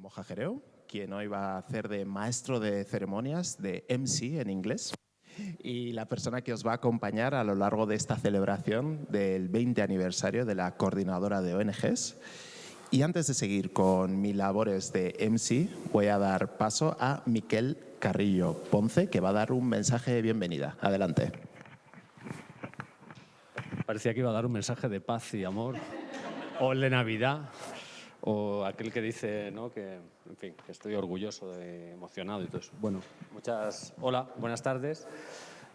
Moja Jereu, quien hoy va a hacer de maestro de ceremonias, de MC en inglés, y la persona que os va a acompañar a lo largo de esta celebración del 20 aniversario de la Coordinadora de ONGs. Y antes de seguir con mis labores de MC, voy a dar paso a Miquel Carrillo Ponce, que va a dar un mensaje de bienvenida. Adelante. Parecía que iba a dar un mensaje de paz y amor, o el de Navidad, o aquel que dice, ¿no?, que, en fin, que estoy orgulloso, emocionado y todo eso. Bueno, hola, buenas tardes.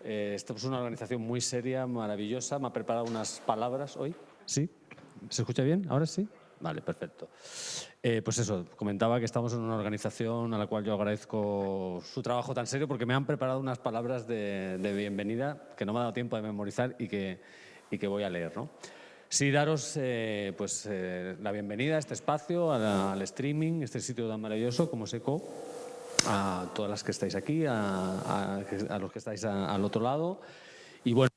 Esto es una organización muy seria, maravillosa. Me ha preparado unas palabras hoy. ¿Sí? ¿Se escucha bien? ¿Ahora sí? Vale, perfecto. Pues eso, comentaba que estamos en una organización a la cual yo agradezco su trabajo tan serio porque me han preparado unas palabras de bienvenida que no me ha dado tiempo de memorizar y que voy a leer, ¿no? Sí, daros la bienvenida a este espacio, al streaming, este sitio tan maravilloso como SECO, a todas las que estáis aquí, a los que estáis al otro lado. Y bueno,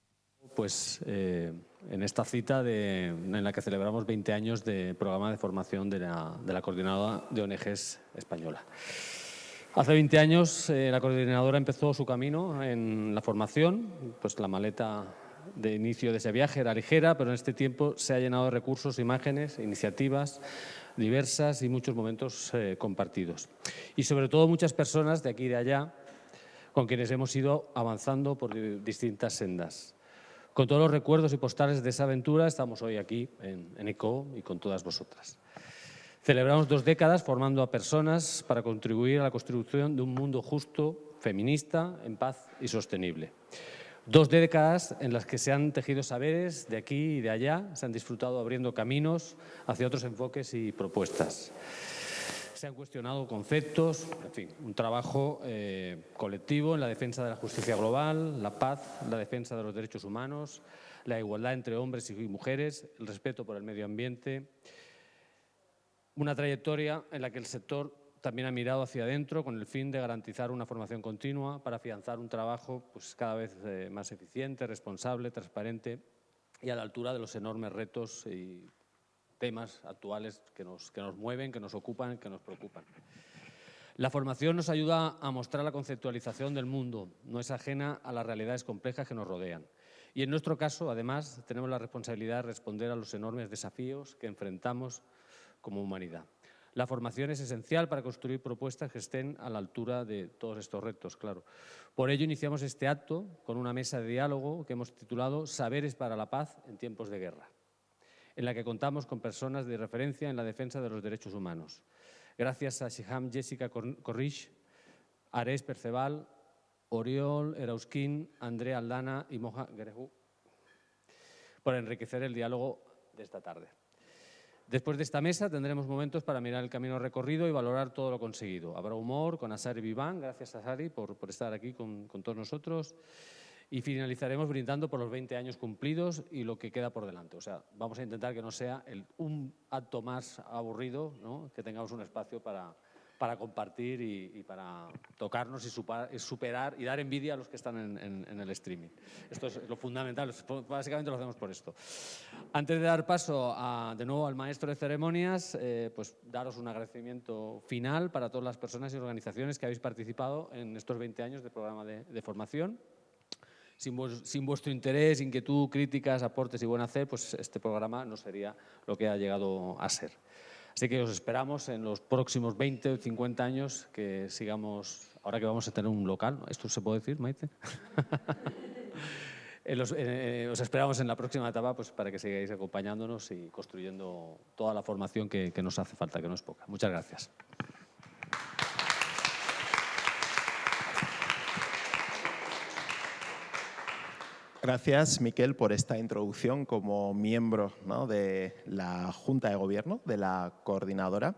pues en esta cita en la que celebramos 20 años de programa de formación de la Coordinadora de ONGs española. Hace 20 años la Coordinadora empezó su camino en la formación, pues la maleta de inicio de ese viaje era ligera, pero en este tiempo se ha llenado de recursos, imágenes, iniciativas diversas y muchos momentos compartidos. Y sobre todo muchas personas de aquí y de allá con quienes hemos ido avanzando por distintas sendas. Con todos los recuerdos y postales de esa aventura estamos hoy aquí en ECO y con todas vosotras. Celebramos 2 décadas formando a personas para contribuir a la construcción de un mundo justo, feminista, en paz y sostenible. 2 décadas en las que se han tejido saberes de aquí y de allá, se han disfrutado abriendo caminos hacia otros enfoques y propuestas. Se han cuestionado conceptos, en fin, un trabajo colectivo en la defensa de la justicia global, la paz, la defensa de los derechos humanos, la igualdad entre hombres y mujeres, el respeto por el medio ambiente. Una trayectoria en la que el sector también ha mirado hacia adentro con el fin de garantizar una formación continua para afianzar un trabajo pues, cada vez más eficiente, responsable, transparente y a la altura de los enormes retos y temas actuales que nos mueven, que nos ocupan, que nos preocupan. La formación nos ayuda a mostrar la conceptualización del mundo, no es ajena a las realidades complejas que nos rodean. Y en nuestro caso, además, tenemos la responsabilidad de responder a los enormes desafíos que enfrentamos como humanidad. La formación es esencial para construir propuestas que estén a la altura de todos estos retos, claro. Por ello iniciamos este acto con una mesa de diálogo que hemos titulado Saberes para la paz en tiempos de guerra, en la que contamos con personas de referencia en la defensa de los derechos humanos. Gracias a Shiham Jessica Corrich, Ares Perceval, Oriol Erauskin, Andrea Aldana y Moja Jereu por enriquecer el diálogo de esta tarde. Después de esta mesa tendremos momentos para mirar el camino recorrido y valorar todo lo conseguido. Habrá humor con Asari Viván, gracias Asari por estar aquí con todos nosotros. Y finalizaremos brindando por los 20 años cumplidos y lo que queda por delante. O sea, vamos a intentar que no sea un acto más aburrido, ¿no?, que tengamos un espacio para compartir y para tocarnos y superar y dar envidia a los que están en el streaming. Esto es lo fundamental, básicamente lo hacemos por esto. Antes de dar paso de nuevo al maestro de ceremonias, pues daros un agradecimiento final para todas las personas y organizaciones que habéis participado en estos 20 años de programa de formación. Sin vuestro interés, inquietud, críticas, aportes y buen hacer, pues este programa no sería lo que ha llegado a ser. Así que os esperamos en los próximos 20 o 50 años que sigamos, ahora que vamos a tener un local, ¿esto se puede decir, Maite? Os esperamos en la próxima etapa pues, para que sigáis acompañándonos y construyendo toda la formación que nos hace falta, que no es poca. Muchas gracias. Gracias, Miquel, por esta introducción como miembro, ¿no?, de la Junta de Gobierno, de la Coordinadora.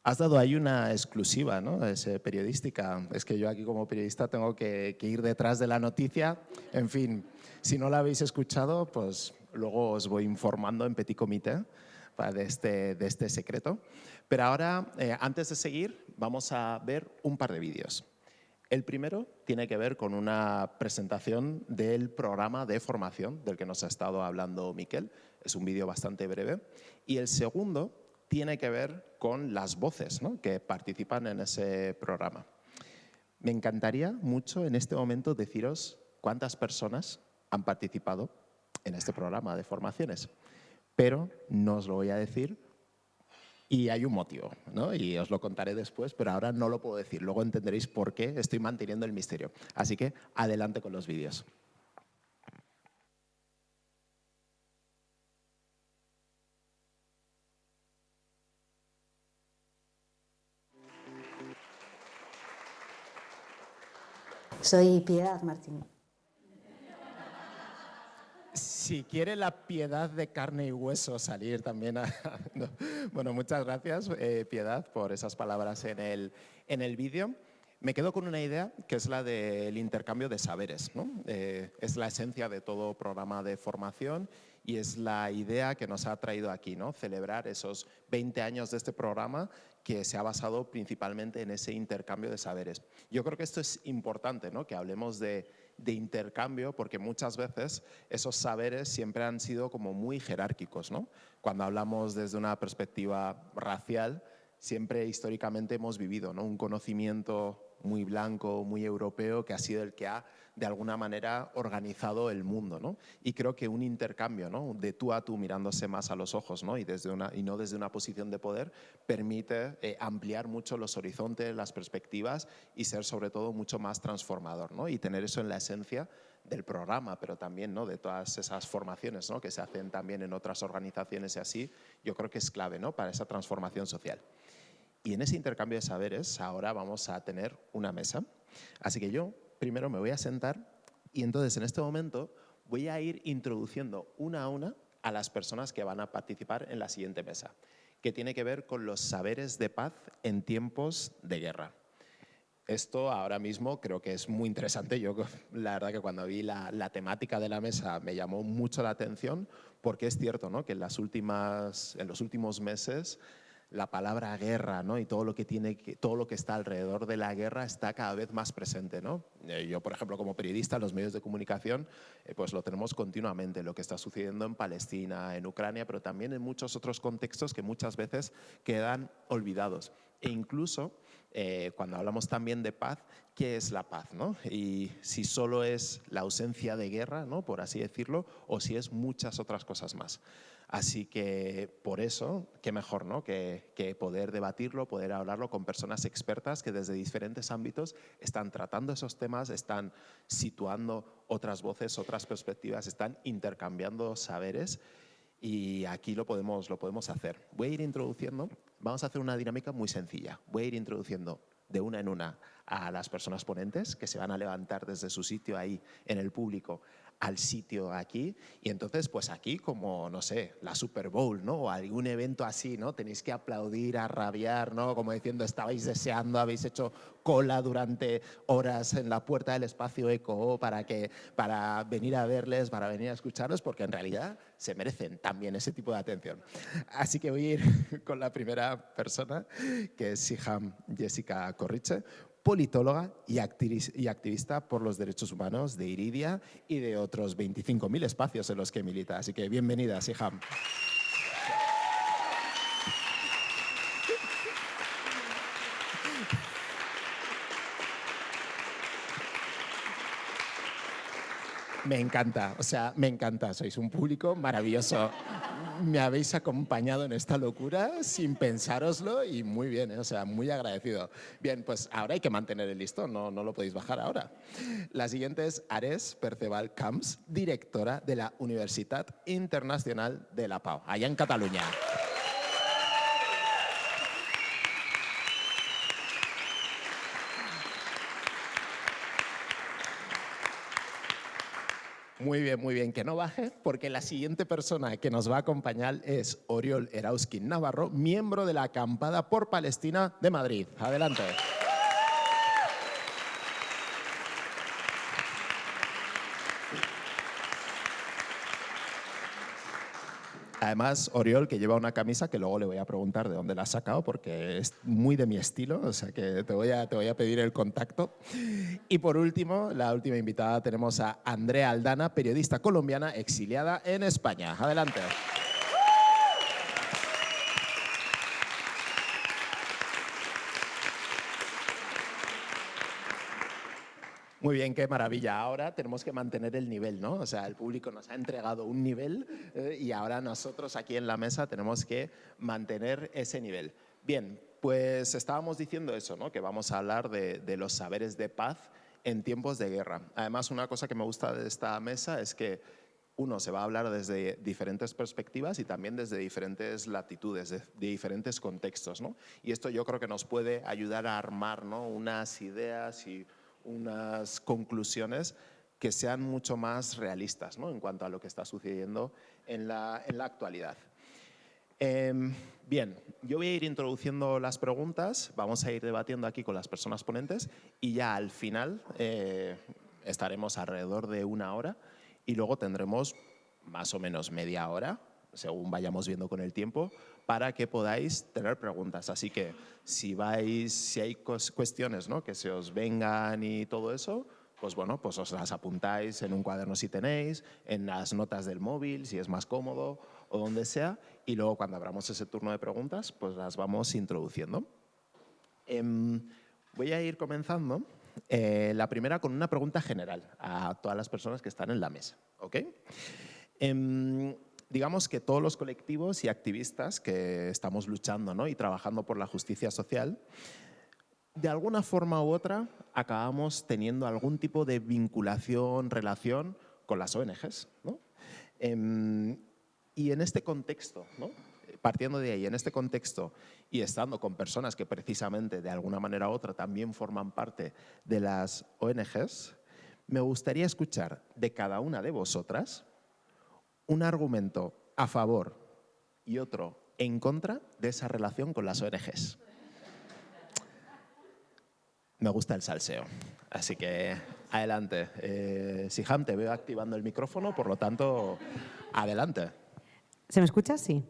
Has dado ahí una exclusiva, ¿no?, periodística. Es que yo aquí como periodista tengo que ir detrás de la noticia. En fin, si no la habéis escuchado, pues luego os voy informando en petit comité de este secreto. Pero ahora, antes de seguir, vamos a ver un par de vídeos. El primero tiene que ver con una presentación del programa de formación del que nos ha estado hablando Miquel. Es un vídeo bastante breve. Y el segundo tiene que ver con las voces, ¿no?, que participan en ese programa. Me encantaría mucho en este momento deciros cuántas personas han participado en este programa de formaciones, pero no os lo voy a decir y hay un motivo, ¿no?, y os lo contaré después, pero ahora no lo puedo decir. Luego entenderéis por qué estoy manteniendo el misterio. Así que adelante con los vídeos. Soy Piedad Martín. Si quiere la piedad de carne y hueso salir también. No. Bueno, muchas gracias, Piedad, por esas palabras en el vídeo. Me quedo con una idea que es la del intercambio de saberes, ¿no? Es la esencia de todo programa de formación y es la idea que nos ha traído aquí, ¿no? Celebrar esos 20 años de este programa que se ha basado principalmente en ese intercambio de saberes. Yo creo que esto es importante, ¿no?, que hablemos de intercambio, porque muchas veces esos saberes siempre han sido como muy jerárquicos, ¿no? Cuando hablamos desde una perspectiva racial, siempre históricamente hemos vivido, ¿no?, un conocimiento muy blanco, muy europeo, que ha sido el que ha, de alguna manera, organizado el mundo, ¿no? Y creo que un intercambio, ¿no?, de tú a tú, mirándose más a los ojos, ¿no?, y no desde una posición de poder, permite ampliar mucho los horizontes, las perspectivas y ser, sobre todo, mucho más transformador, ¿no? Y tener eso en la esencia del programa, pero también, ¿no?, de todas esas formaciones, ¿no?, que se hacen también en otras organizaciones y así, yo creo que es clave, ¿no?, para esa transformación social. Y en ese intercambio de saberes ahora vamos a tener una mesa. Así que yo primero me voy a sentar y entonces en este momento voy a ir introduciendo una a una a las personas que van a participar en la siguiente mesa, que tiene que ver con los saberes de paz en tiempos de guerra. Esto ahora mismo creo que es muy interesante. Yo la verdad que cuando vi la temática de la mesa me llamó mucho la atención porque es cierto, ¿no?, que en los últimos meses la palabra guerra, ¿no?, y todo lo que está alrededor de la guerra está cada vez más presente, ¿no? Yo, por ejemplo, como periodista en los medios de comunicación, pues lo tenemos continuamente, lo que está sucediendo en Palestina, en Ucrania, pero también en muchos otros contextos que muchas veces quedan olvidados. E incluso cuando hablamos también de paz, ¿qué es la paz, ¿no? Y si solo es la ausencia de guerra, ¿no?, por así decirlo, o si es muchas otras cosas más. Así que por eso, qué mejor, ¿no?, que poder debatirlo, poder hablarlo con personas expertas que desde diferentes ámbitos están tratando esos temas, están situando otras voces, otras perspectivas, están intercambiando saberes y aquí lo podemos hacer. Voy a ir introduciendo, vamos a hacer una dinámica muy sencilla. Voy a ir introduciendo de una en una a las personas ponentes que se van a levantar desde su sitio ahí en el público al sitio aquí y entonces pues aquí como, no sé, la Super Bowl, ¿no?, o algún evento así, ¿no?, tenéis que aplaudir, a rabiar, ¿no?, como diciendo estabais deseando, habéis hecho cola durante horas en la puerta del espacio Eco para venir a verles, para venir a escucharlos, porque en realidad se merecen también ese tipo de atención. Así que voy a ir con la primera persona, que es Siham Jessica Corriche, politóloga y activista por los derechos humanos de Iridia y de otros 25.000 espacios en los que milita. Así que bienvenida, Siham. Me encanta, o sea, me encanta. Sois un público maravilloso. Me habéis acompañado en esta locura sin pensároslo y muy bien, o sea, muy agradecido. Bien, pues ahora hay que mantener el listón, no lo podéis bajar ahora. La siguiente es Ares Perceval Camps, directora de la Universitat Internacional de la Pau, allá en Cataluña. Muy bien, que no baje, porque la siguiente persona que nos va a acompañar es Oriol Erauskin Navarro, miembro de la Acampada por Palestina de Madrid. Adelante. Además, Oriol, que lleva una camisa que luego le voy a preguntar de dónde la ha sacado, porque es muy de mi estilo, o sea que te voy a pedir el contacto. Y por último, la última invitada, tenemos a Andrea Aldana, periodista colombiana exiliada en España. Adelante. Muy bien, qué maravilla. Ahora tenemos que mantener el nivel, ¿no? O sea, el público nos ha entregado un nivel y ahora nosotros aquí en la mesa tenemos que mantener ese nivel. Bien, pues estábamos diciendo eso, ¿no? Que vamos a hablar de los saberes de paz en tiempos de guerra. Además, una cosa que me gusta de esta mesa es que uno se va a hablar desde diferentes perspectivas y también desde diferentes latitudes, de diferentes contextos, ¿no? Y esto yo creo que nos puede ayudar a armar, ¿no? Unas ideas y unas conclusiones que sean mucho más realistas, ¿no? En cuanto a lo que está sucediendo en la actualidad. Bien, yo voy a ir introduciendo las preguntas, vamos a ir debatiendo aquí con las personas ponentes y ya al final estaremos alrededor de 1 hora y luego tendremos más o menos media hora, según vayamos viendo con el tiempo, para que podáis tener preguntas. Así que si hay cuestiones, ¿no? Que se os vengan y todo eso, pues bueno, pues os las apuntáis en un cuaderno si tenéis, en las notas del móvil, si es más cómodo o donde sea, y luego cuando abramos ese turno de preguntas, pues las vamos introduciendo. Voy a ir comenzando la primera con una pregunta general a todas las personas que están en la mesa, ¿ok? Digamos que todos los colectivos y activistas que estamos luchando, ¿no? Y trabajando por la justicia social, de alguna forma u otra acabamos teniendo algún tipo de vinculación, relación con las ONGs, ¿no? Y en este contexto, ¿no? Partiendo de ahí, en este contexto y estando con personas que precisamente de alguna manera u otra también forman parte de las ONGs, me gustaría escuchar de cada una de vosotras un argumento a favor y otro en contra de esa relación con las ONGs. Me gusta el salseo, así que adelante. Siham, te veo activando el micrófono, por lo tanto, adelante. ¿Se me escucha? Sí.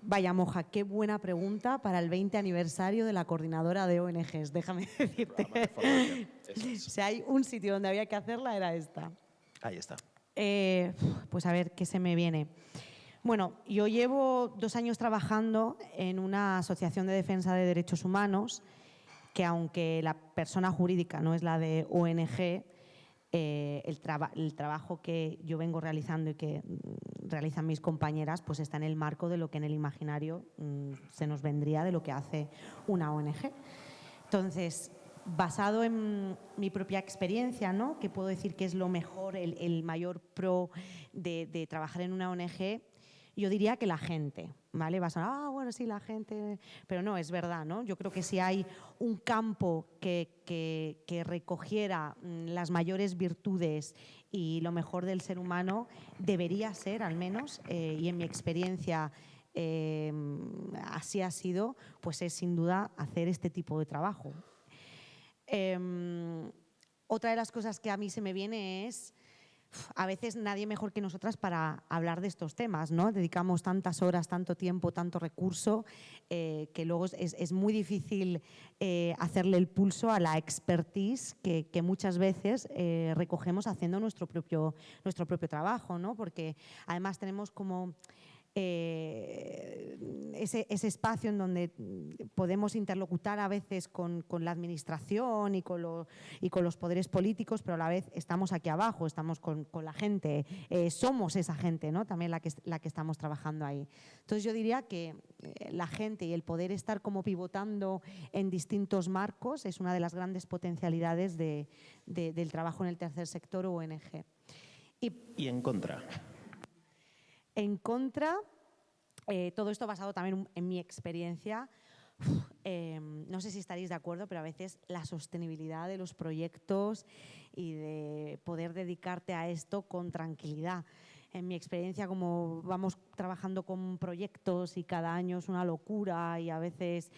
Vaya, Moja, qué buena pregunta para el 20 aniversario de la coordinadora de ONGs, déjame decirte. Si hay un sitio donde había que hacerla, era esta. Ahí está. Pues a ver, ¿qué se me viene? Bueno, yo llevo 2 años trabajando en una asociación de defensa de derechos humanos que, aunque la persona jurídica no es la de ONG, el trabajo que yo vengo realizando y que realizan mis compañeras pues está en el marco de lo que en el imaginario se nos vendría de lo que hace una ONG. Entonces, basado en mi propia experiencia, ¿no? Que puedo decir que es lo mejor, el mayor pro de trabajar en una ONG, yo diría que la gente, ¿vale? Vas a bueno, sí, la gente, pero no, es verdad, ¿no? Yo creo que si hay un campo que recogiera las mayores virtudes y lo mejor del ser humano, debería ser, al menos, y en mi experiencia así ha sido, pues es sin duda hacer este tipo de trabajo. Otra de las cosas que a mí se me viene es, a veces nadie mejor que nosotras para hablar de estos temas, ¿no? Dedicamos tantas horas, tanto tiempo, tanto recurso, que luego es muy difícil hacerle el pulso a la expertise que muchas veces recogemos haciendo nuestro propio trabajo, ¿no? Porque además tenemos como ese espacio en donde podemos interlocutar a veces con la administración y con los poderes políticos, pero a la vez estamos aquí abajo, estamos con la gente, somos esa gente, ¿no? También la que estamos trabajando ahí. Entonces yo diría que la gente y el poder estar como pivotando en distintos marcos es una de las grandes potencialidades del trabajo en el tercer sector o ONG. ¿Y en contra? En contra, todo esto basado también en mi experiencia, no sé si estaréis de acuerdo, pero a veces la sostenibilidad de los proyectos y de poder dedicarte a esto con tranquilidad. En mi experiencia, como vamos trabajando con proyectos y cada año es una locura y a veces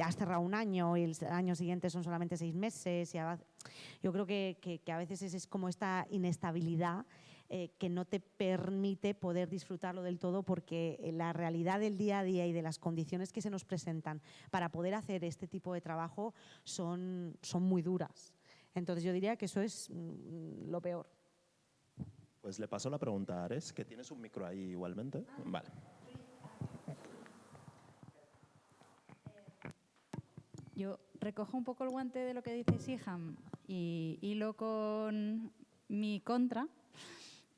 has cerrado un año y el año siguiente son solamente 6 meses. Yo creo que a veces es como esta inestabilidad que no te permite poder disfrutarlo del todo, porque la realidad del día a día y de las condiciones que se nos presentan para poder hacer este tipo de trabajo son muy duras. Entonces yo diría que eso es lo peor. Pues le paso la pregunta a Ares, que tienes un micro ahí igualmente. Vale. Yo recojo un poco el guante de lo que dice Siham. y hilo con mi contra.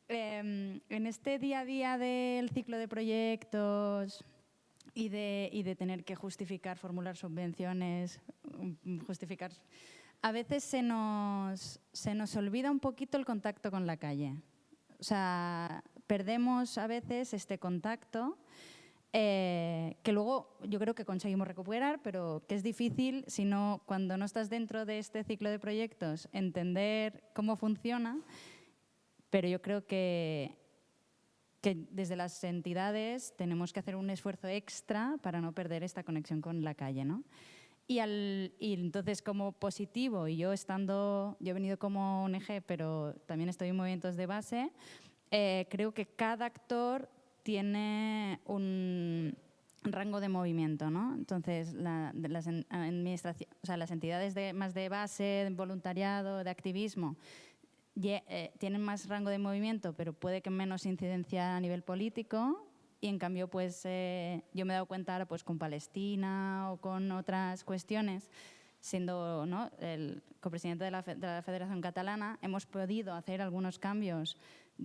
En este día a día del ciclo de proyectos y de tener que justificar, formular subvenciones, justificar, a veces se nos olvida un poquito el contacto con la calle. O sea, perdemos a veces este contacto que luego yo creo que conseguimos recuperar, pero que es difícil cuando no estás dentro de este ciclo de proyectos, entender cómo funciona. Pero yo creo que desde las entidades tenemos que hacer un esfuerzo extra para no perder esta conexión con la calle, ¿no? Y entonces, como positivo, y yo he venido como ONG, pero también estoy en movimientos de base, creo que cada actor tiene un rango de movimiento, ¿no? Entonces, las entidades más de base, de voluntariado, de activismo, tienen más rango de movimiento, pero puede que menos incidencia a nivel político. Y en cambio, pues yo me he dado cuenta ahora pues, con Palestina o con otras cuestiones, siendo, ¿no?, el copresidente de la Federación Catalana, hemos podido hacer algunos cambios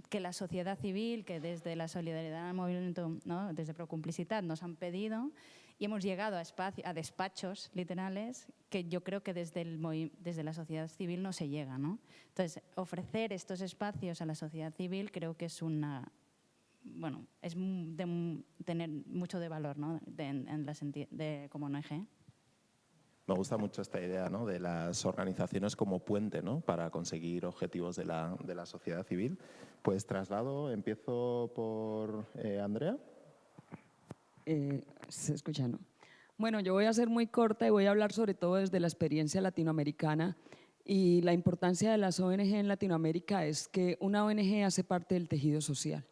que la sociedad civil, que desde la solidaridad al movimiento, ¿no?, desde Procomplicitat, nos han pedido, y hemos llegado a despachos literales que yo creo que desde la sociedad civil no se llega, ¿no? Entonces, ofrecer estos espacios a la sociedad civil creo que es tener mucho de valor, ¿no?, como ONG. Me gusta mucho esta idea, ¿no?, de las organizaciones como puente, ¿no?, para conseguir objetivos de la sociedad civil. Pues empiezo por Andrea. Se escucha, ¿no? Bueno, yo voy a ser muy corta y voy a hablar sobre todo desde la experiencia latinoamericana, y la importancia de las ONG en Latinoamérica es que una ONG hace parte del tejido social,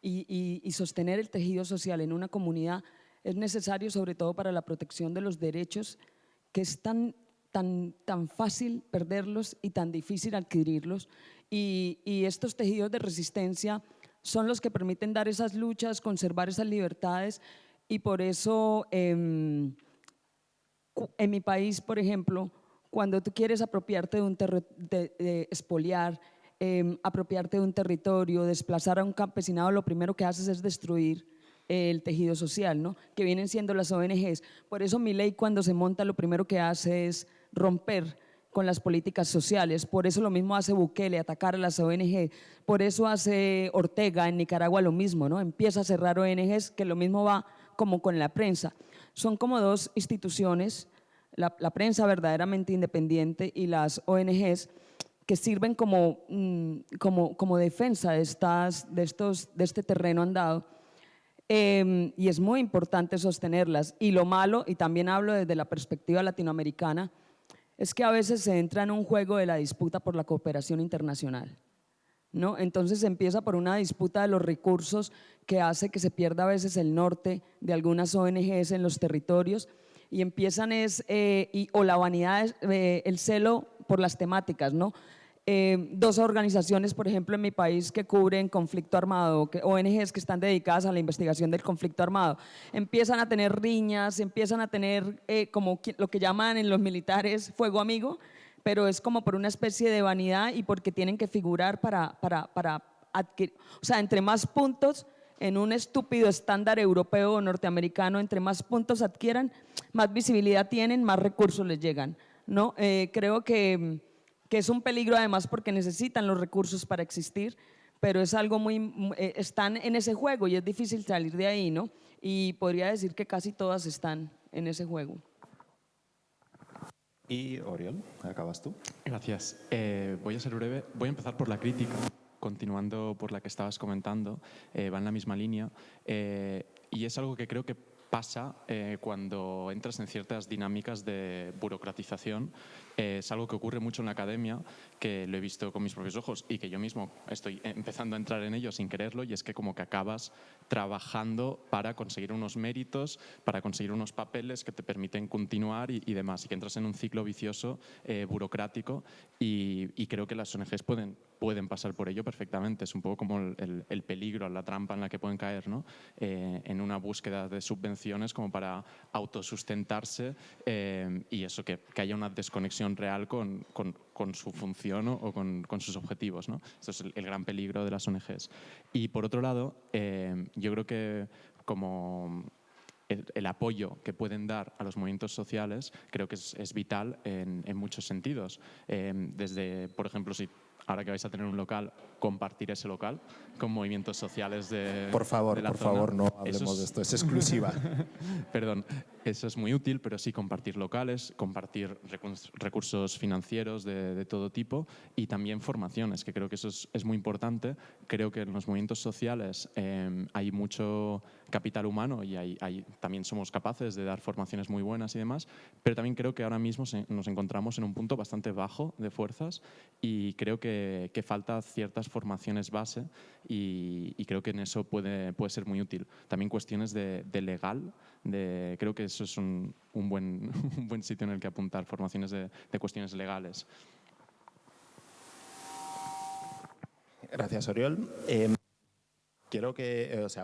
y sostener el tejido social en una comunidad es necesario sobre todo para la protección de los derechos, que es tan fácil perderlos y tan difícil adquirirlos, y estos tejidos de resistencia son los que permiten dar esas luchas, conservar esas libertades. Y por eso en mi país, por ejemplo, cuando tú quieres apropiarte de expoliar, apropiarte de un territorio, desplazar a un campesinado, lo primero que haces es destruir el tejido social, ¿no?, que vienen siendo las ONGs. Por eso Milei, cuando se monta, lo primero que hace es romper con las políticas sociales. Por eso lo mismo hace Bukele, atacar a las ONG. Por eso hace Ortega en Nicaragua lo mismo, ¿no? Empieza a cerrar ONGs, que lo mismo va como con la prensa. Son como dos instituciones, la prensa verdaderamente independiente y las ONGs, que sirven como defensa de este terreno andado. Y es muy importante sostenerlas. Y lo malo, y también hablo desde la perspectiva latinoamericana, es que a veces se entra en un juego de la disputa por la cooperación internacional, ¿no? Entonces empieza por una disputa de los recursos que hace que se pierda a veces el norte de algunas ONGs en los territorios, y empiezan o la vanidad, el celo por las temáticas, ¿no? Dos organizaciones, por ejemplo, en mi país que cubren conflicto armado, ONGs que están dedicadas a la investigación del conflicto armado, empiezan a tener riñas, empiezan a tener como lo que llaman en los militares fuego amigo, pero es como por una especie de vanidad y porque tienen que figurar para adquirir. O sea, entre más puntos en un estúpido estándar europeo o norteamericano, entre más puntos adquieran, más visibilidad tienen, más recursos les llegan, ¿no? Creo que es un peligro además porque necesitan los recursos para existir, pero es algo están en ese juego y es difícil salir de ahí, ¿no? Y podría decir que casi todas están en ese juego. Y Oriol, acabas tú. Gracias. Voy a ser breve. Voy a empezar por la crítica, continuando por la que estabas comentando. Va en la misma línea. Y es algo que creo que pasa cuando entras en ciertas dinámicas de burocratización. Es algo que ocurre mucho en la academia, que lo he visto con mis propios ojos y que yo mismo estoy empezando a entrar en ello sin quererlo, y es que como que acabas trabajando para conseguir unos méritos, para conseguir unos papeles que te permiten continuar y demás, y que entras en un ciclo vicioso burocrático, y creo que las ONGs pueden pasar por ello perfectamente. Es un poco como el peligro, la trampa en la que pueden caer, ¿no? En una búsqueda de subvención subvenciones como para autosustentarse y eso, que haya una desconexión real con su función o con sus objetivos, ¿no? Esto es el gran peligro de las ONGs. Y por otro lado, yo creo que como el apoyo que pueden dar a los movimientos sociales creo que es vital en muchos sentidos. Desde, por ejemplo, si ahora que vais a tener un local, compartir ese local con movimientos sociales de Por favor, de la por zona. favor, no Eso hablemos de esto, es exclusiva. Perdón, eso es muy útil, pero sí compartir locales, compartir recursos financieros de todo tipo y también formaciones, que creo que eso es muy importante. Creo que en los movimientos sociales hay mucho capital humano y también somos capaces de dar formaciones muy buenas y demás, pero también creo que ahora mismo nos encontramos en un punto bastante bajo de fuerzas y creo que falta ciertas formaciones base y creo que en eso puede ser muy útil. También cuestiones de legal, creo que eso es un buen sitio en el que apuntar, formaciones de cuestiones legales. Gracias, Oriol. Quiero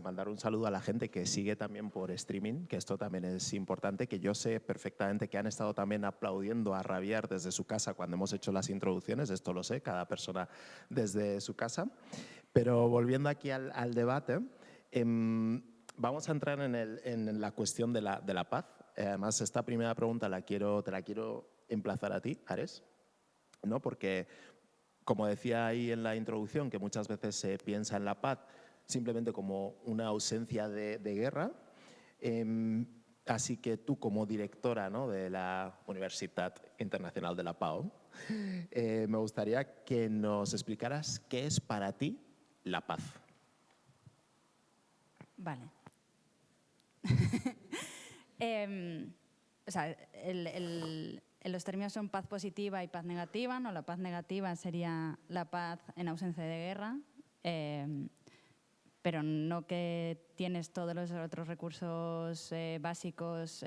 mandar un saludo a la gente que sigue también por streaming, que esto también es importante, que yo sé perfectamente que han estado también aplaudiendo a rabiar desde su casa cuando hemos hecho las introducciones, esto lo sé, cada persona desde su casa. Pero volviendo aquí al debate, vamos a entrar en la cuestión de la paz. Además, esta primera pregunta te la quiero emplazar a ti, Ares, ¿no? Porque, como decía ahí en la introducción, que muchas veces se piensa en la paz simplemente como una ausencia de guerra. Así que tú, como directora, ¿no?, de la Universitat Internacional de la Pau, me gustaría que nos explicaras qué es para ti la paz. Vale. Los términos son paz positiva y paz negativa, ¿no? La paz negativa sería la paz en ausencia de guerra, pero no que tienes todos los otros recursos básicos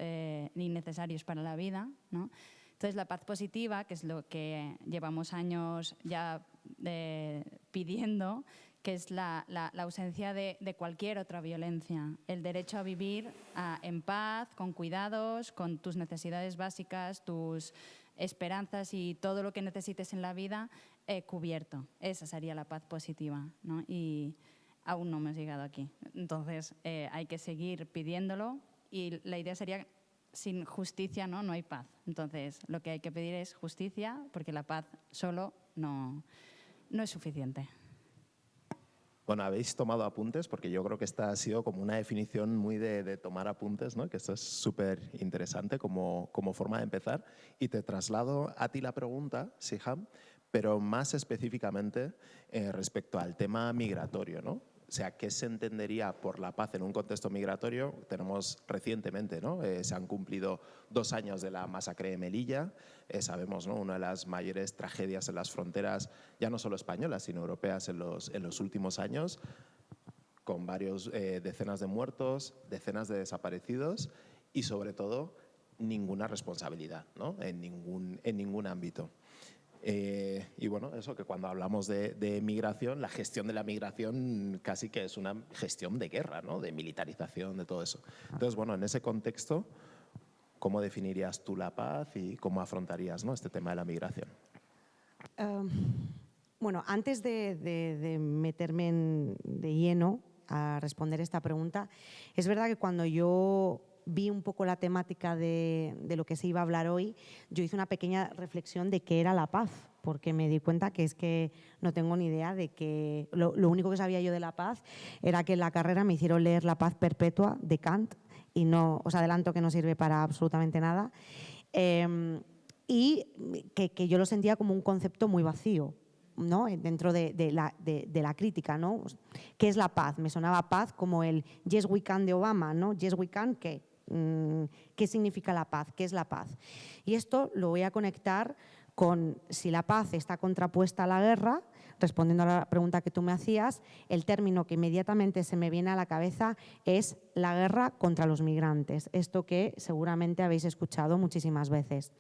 ni necesarios para la vida, ¿no? Entonces, la paz positiva, que es lo que llevamos años ya pidiendo, que es la ausencia de cualquier otra violencia, el derecho a vivir en paz, con cuidados, con tus necesidades básicas, tus esperanzas y todo lo que necesites en la vida cubierto. Esa sería la paz positiva, ¿no? Y aún no hemos llegado aquí. Entonces, hay que seguir pidiéndolo y la idea sería, sin justicia no hay paz. Entonces, lo que hay que pedir es justicia, porque la paz solo no es suficiente. Bueno, habéis tomado apuntes, porque yo creo que esta ha sido como una definición muy de tomar apuntes, ¿no? Que esto es súper interesante como forma de empezar. Y te traslado a ti la pregunta, Siham, pero más específicamente respecto al tema migratorio, ¿no? O sea, ¿qué se entendería por la paz en un contexto migratorio? Tenemos recientemente, ¿no? Se han cumplido 2 años de la masacre de Melilla. Sabemos, ¿no?, una de las mayores tragedias en las fronteras, ya no solo españolas, sino europeas en los últimos años, con varios decenas de muertos, decenas de desaparecidos y, sobre todo, ninguna responsabilidad, ¿no?, en ningún ámbito. Y bueno, eso, que cuando hablamos de migración, la gestión de la migración casi que es una gestión de guerra, ¿no?, de militarización, de todo eso. Entonces, bueno, en ese contexto, ¿cómo definirías tú la paz y cómo afrontarías, ¿no?, este tema de la migración? Bueno, antes de meterme de lleno a responder esta pregunta, es verdad que cuando yo vi un poco la temática de lo que se iba a hablar hoy, yo hice una pequeña reflexión de qué era la paz, porque me di cuenta que es que no tengo ni idea de que… Lo único que sabía yo de la paz era que en la carrera me hicieron leer La paz perpetua de Kant, y no os adelanto que no sirve para absolutamente nada, y que yo lo sentía como un concepto muy vacío, ¿no?, dentro de la crítica, ¿no? ¿Qué es la paz? Me sonaba paz como el Yes We Can de Obama, ¿no? Yes We Can, ¿qué significa la paz? ¿Qué es la paz? Y esto lo voy a conectar con si la paz está contrapuesta a la guerra, respondiendo a la pregunta que tú me hacías, el término que inmediatamente se me viene a la cabeza es la guerra contra los migrantes, esto que seguramente habéis escuchado muchísimas veces.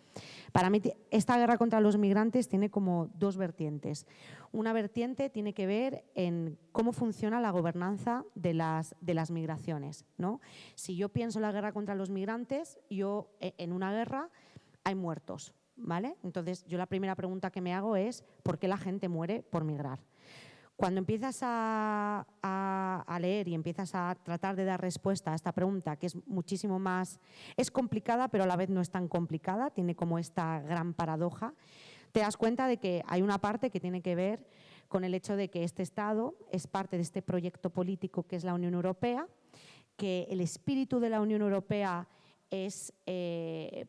Para mí, esta guerra contra los migrantes tiene como dos vertientes. Una vertiente tiene que ver en cómo funciona la gobernanza de las migraciones, ¿no? Si yo pienso en la guerra contra los migrantes, en una guerra hay muertos, ¿vale? Entonces, yo la primera pregunta que me hago es ¿por qué la gente muere por migrar? Cuando empiezas a leer y empiezas a tratar de dar respuesta a esta pregunta, que es muchísimo más, es complicada, pero a la vez no es tan complicada, tiene como esta gran paradoja, te das cuenta de que hay una parte que tiene que ver con el hecho de que este Estado es parte de este proyecto político que es la Unión Europea, que el espíritu de la Unión Europea es el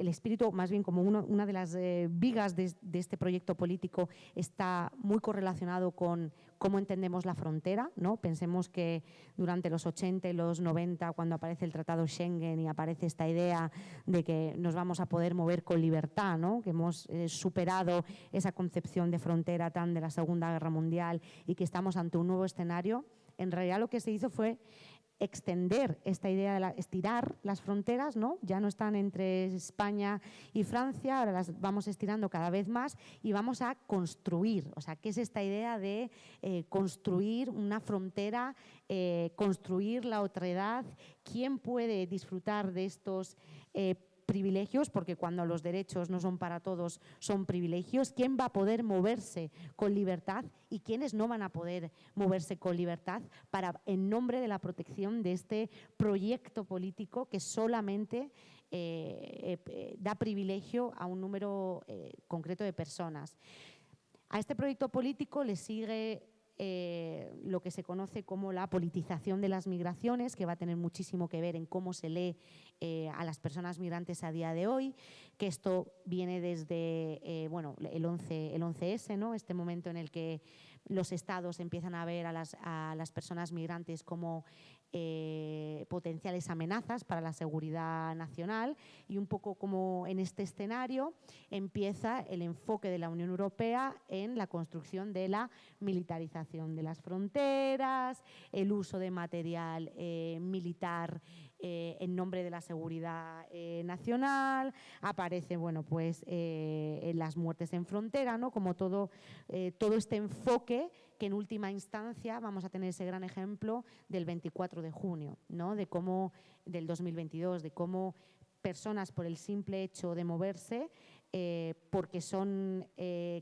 espíritu, más bien como una de las vigas de este proyecto político está muy correlacionado con cómo entendemos la frontera, ¿no? Pensemos que durante los 80 y los 90, cuando aparece el Tratado Schengen y aparece esta idea de que nos vamos a poder mover con libertad, ¿no? Que hemos superado esa concepción de frontera tan de la Segunda Guerra Mundial y que estamos ante un nuevo escenario, en realidad lo que se hizo fue extender esta idea de estirar las fronteras, ¿no? Ya no están entre España y Francia, ahora las vamos estirando cada vez más y vamos a construir. O sea, ¿qué es esta idea de construir una frontera, construir la otredad? ¿Quién puede disfrutar de estos privilegios? Porque cuando los derechos no son para todos, son privilegios. ¿Quién va a poder moverse con libertad y quiénes no van a poder moverse con libertad en nombre de la protección de este proyecto político que solamente da privilegio a un número concreto de personas? A este proyecto político le sigue lo que se conoce como la politización de las migraciones, que va a tener muchísimo que ver en cómo se lee a las personas migrantes a día de hoy, que esto viene desde el 11S, ¿no? Este momento en el que los estados empiezan a ver a las personas migrantes como potenciales amenazas para la seguridad nacional, y un poco como en este escenario empieza el enfoque de la Unión Europea en la construcción de la militarización de las fronteras, el uso de material militar en nombre de la seguridad nacional. Aparece, las muertes en frontera, ¿no? Como todo este enfoque que en última instancia vamos a tener ese gran ejemplo del 24 de junio, ¿no? Del 2022, de cómo personas por el simple hecho de moverse, porque son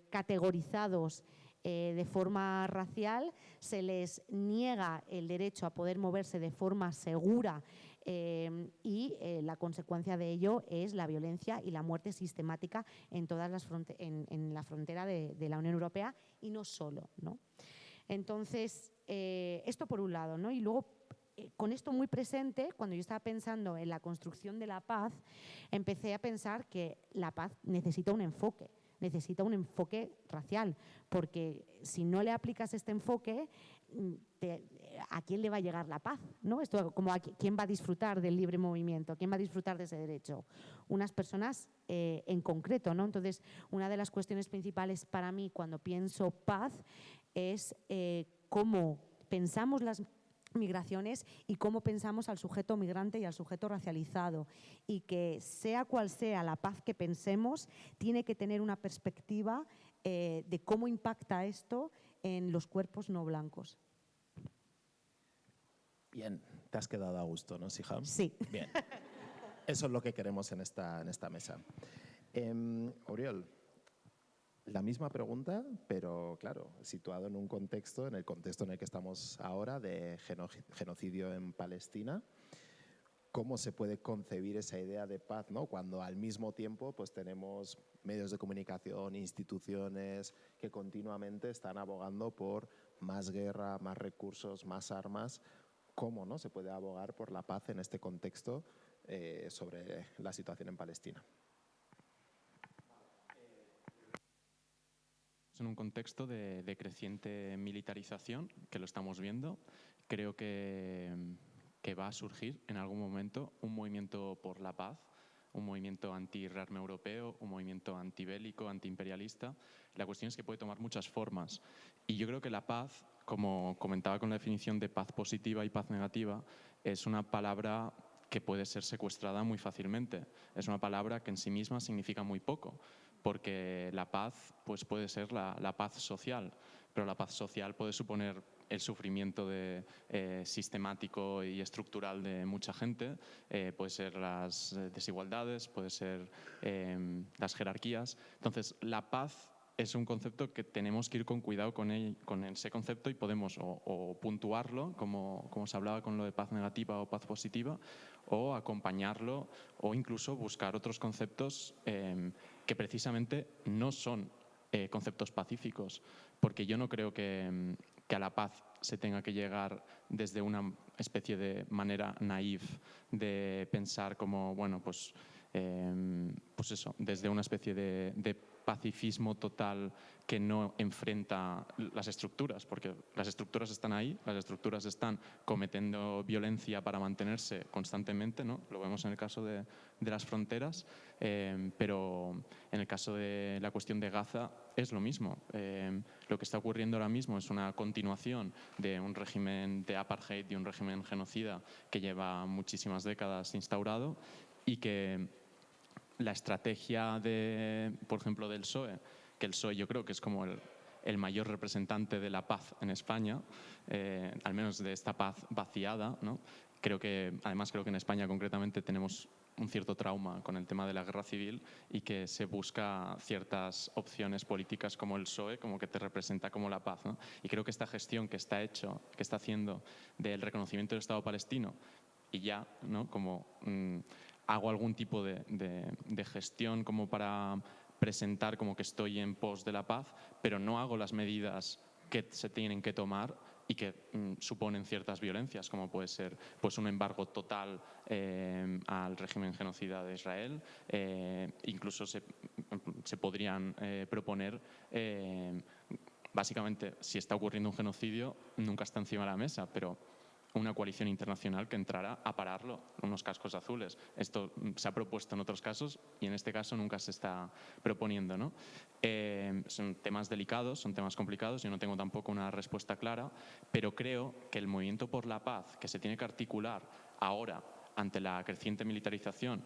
categorizados de forma racial, se les niega el derecho a poder moverse de forma segura y la consecuencia de ello es la violencia y la muerte sistemática en todas en la frontera de la Unión Europea y no solo, ¿no? Entonces, esto por un lado, ¿no? Y luego, con esto muy presente, cuando yo estaba pensando en la construcción de la paz, empecé a pensar que la paz necesita un enfoque racial, porque si no le aplicas este enfoque, ¿a quién le va a llegar la paz? ¿No? Esto, como ¿quién va a disfrutar del libre movimiento? ¿Quién va a disfrutar de ese derecho? Unas personas en concreto, ¿no? Entonces, una de las cuestiones principales para mí cuando pienso paz es cómo pensamos las migraciones y cómo pensamos al sujeto migrante y al sujeto racializado, y que sea cual sea la paz que pensemos, tiene que tener una perspectiva de cómo impacta esto en los cuerpos no blancos. Bien, te has quedado a gusto, ¿no, Siham? Sí. Bien, eso es lo que queremos en esta mesa. Oriol, la misma pregunta, pero claro, situado en un contexto, en el contexto en el que estamos ahora de genocidio en Palestina. ¿Cómo se puede concebir esa idea de paz, ¿no? Cuando al mismo tiempo pues, tenemos medios de comunicación, instituciones que continuamente están abogando por más guerra, más recursos, más armas? ¿Cómo no se puede abogar por la paz en este contexto sobre la situación en Palestina? En un contexto de creciente militarización, que lo estamos viendo, creo que va a surgir en algún momento un movimiento por la paz un movimiento anti-rearme europeo, un movimiento antibélico, antiimperialista. La cuestión es que puede tomar muchas formas. Y yo creo que la paz, como comentaba con la definición de paz positiva y paz negativa, es una palabra que puede ser secuestrada muy fácilmente. Es una palabra que en sí misma significa muy poco, porque la paz pues puede ser la paz social, pero la paz social puede suponer el sufrimiento sistemático y estructural de mucha gente, puede ser las desigualdades, puede ser las jerarquías. Entonces, la paz es un concepto que tenemos que ir con cuidado con ese concepto y podemos o puntuarlo, como se hablaba con lo de paz negativa o paz positiva, o acompañarlo o incluso buscar otros conceptos que precisamente no son conceptos pacíficos, porque yo no creo que a la paz se tenga que llegar desde una especie de manera naif de pensar como, bueno, pues eso, desde una especie de pacifismo total que no enfrenta las estructuras, porque las estructuras están ahí, las estructuras están cometiendo violencia para mantenerse constantemente, ¿no? Lo vemos en el caso de las fronteras, pero en el caso de la cuestión de Gaza es lo mismo. Lo que está ocurriendo ahora mismo es una continuación de un régimen de apartheid y un régimen genocida que lleva muchísimas décadas instaurado y que la estrategia, por ejemplo, del PSOE, que el PSOE yo creo que es como el mayor representante de la paz en España, al menos de esta paz vaciada, ¿no? Además creo que en España concretamente tenemos un cierto trauma con el tema de la guerra civil y que se busca ciertas opciones políticas como el PSOE, como que te representa como la paz, ¿no? Y creo que esta gestión que está haciendo del reconocimiento del Estado palestino y ya, ¿no? Como hago algún tipo de gestión como para presentar como que estoy en pos de la paz, pero no hago las medidas que se tienen que tomar y que suponen ciertas violencias, como puede ser pues un embargo total al régimen genocida de Israel. Incluso se podrían proponer, básicamente, si está ocurriendo un genocidio, nunca está encima de la mesa, pero una coalición internacional que entrara a pararlo, unos cascos azules. Esto se ha propuesto en otros casos y en este caso nunca se está proponiendo, ¿no? Son temas delicados, son temas complicados, yo no tengo tampoco una respuesta clara, pero creo que el movimiento por la paz que se tiene que articular ahora ante la creciente militarización,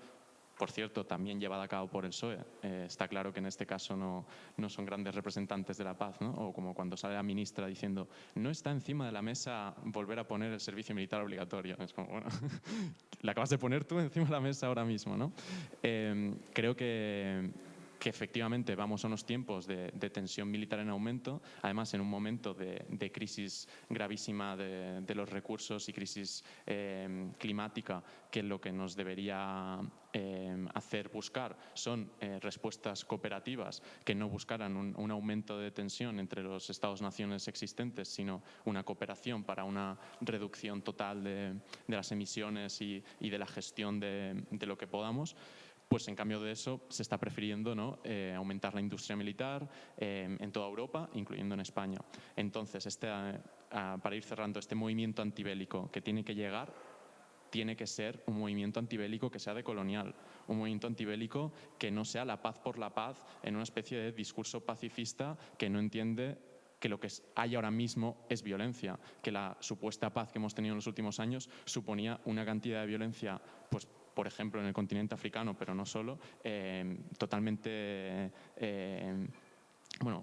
por cierto, también llevada a cabo por el PSOE. Está claro que en este caso no son grandes representantes de la paz, ¿no? O como cuando sale la ministra diciendo no está encima de la mesa volver a poner el servicio militar obligatorio. Es como, bueno, la acabas de poner tú encima de la mesa ahora mismo, ¿no? Creo que efectivamente vamos a unos tiempos de tensión militar en aumento, además en un momento de crisis gravísima de los recursos y crisis climática, que lo que nos debería hacer buscar son respuestas cooperativas que no buscaran un aumento de tensión entre los Estados-naciones existentes, sino una cooperación para una reducción total de las emisiones y de la gestión de lo que podamos. Pues en cambio de eso se está prefiriendo, ¿no? Aumentar la industria militar en toda Europa, incluyendo en España. Entonces, para ir cerrando, este movimiento antibélico que tiene que llegar tiene que ser un movimiento antibélico que sea decolonial, un movimiento antibélico que no sea la paz por la paz en una especie de discurso pacifista que no entiende que lo que hay ahora mismo es violencia, que la supuesta paz que hemos tenido en los últimos años suponía una cantidad de violencia, pues por ejemplo en el continente africano, pero no solo, totalmente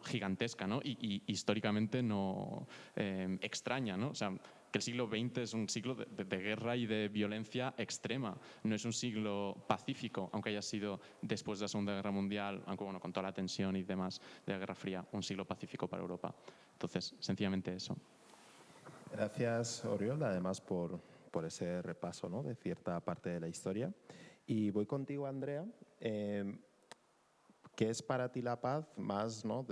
gigantesca, ¿no? Y históricamente no extraña, ¿no? O sea, que el siglo XX es un siglo de guerra y de violencia extrema, no es un siglo pacífico, aunque haya sido después de la Segunda Guerra Mundial, aunque bueno, con toda la tensión y demás de la Guerra Fría, un siglo pacífico para Europa. Entonces, sencillamente eso. Gracias, Oriol, además por ese repaso, ¿no? De cierta parte de la historia. Y voy contigo, Andrea. ¿Qué es para ti la paz más, ¿no?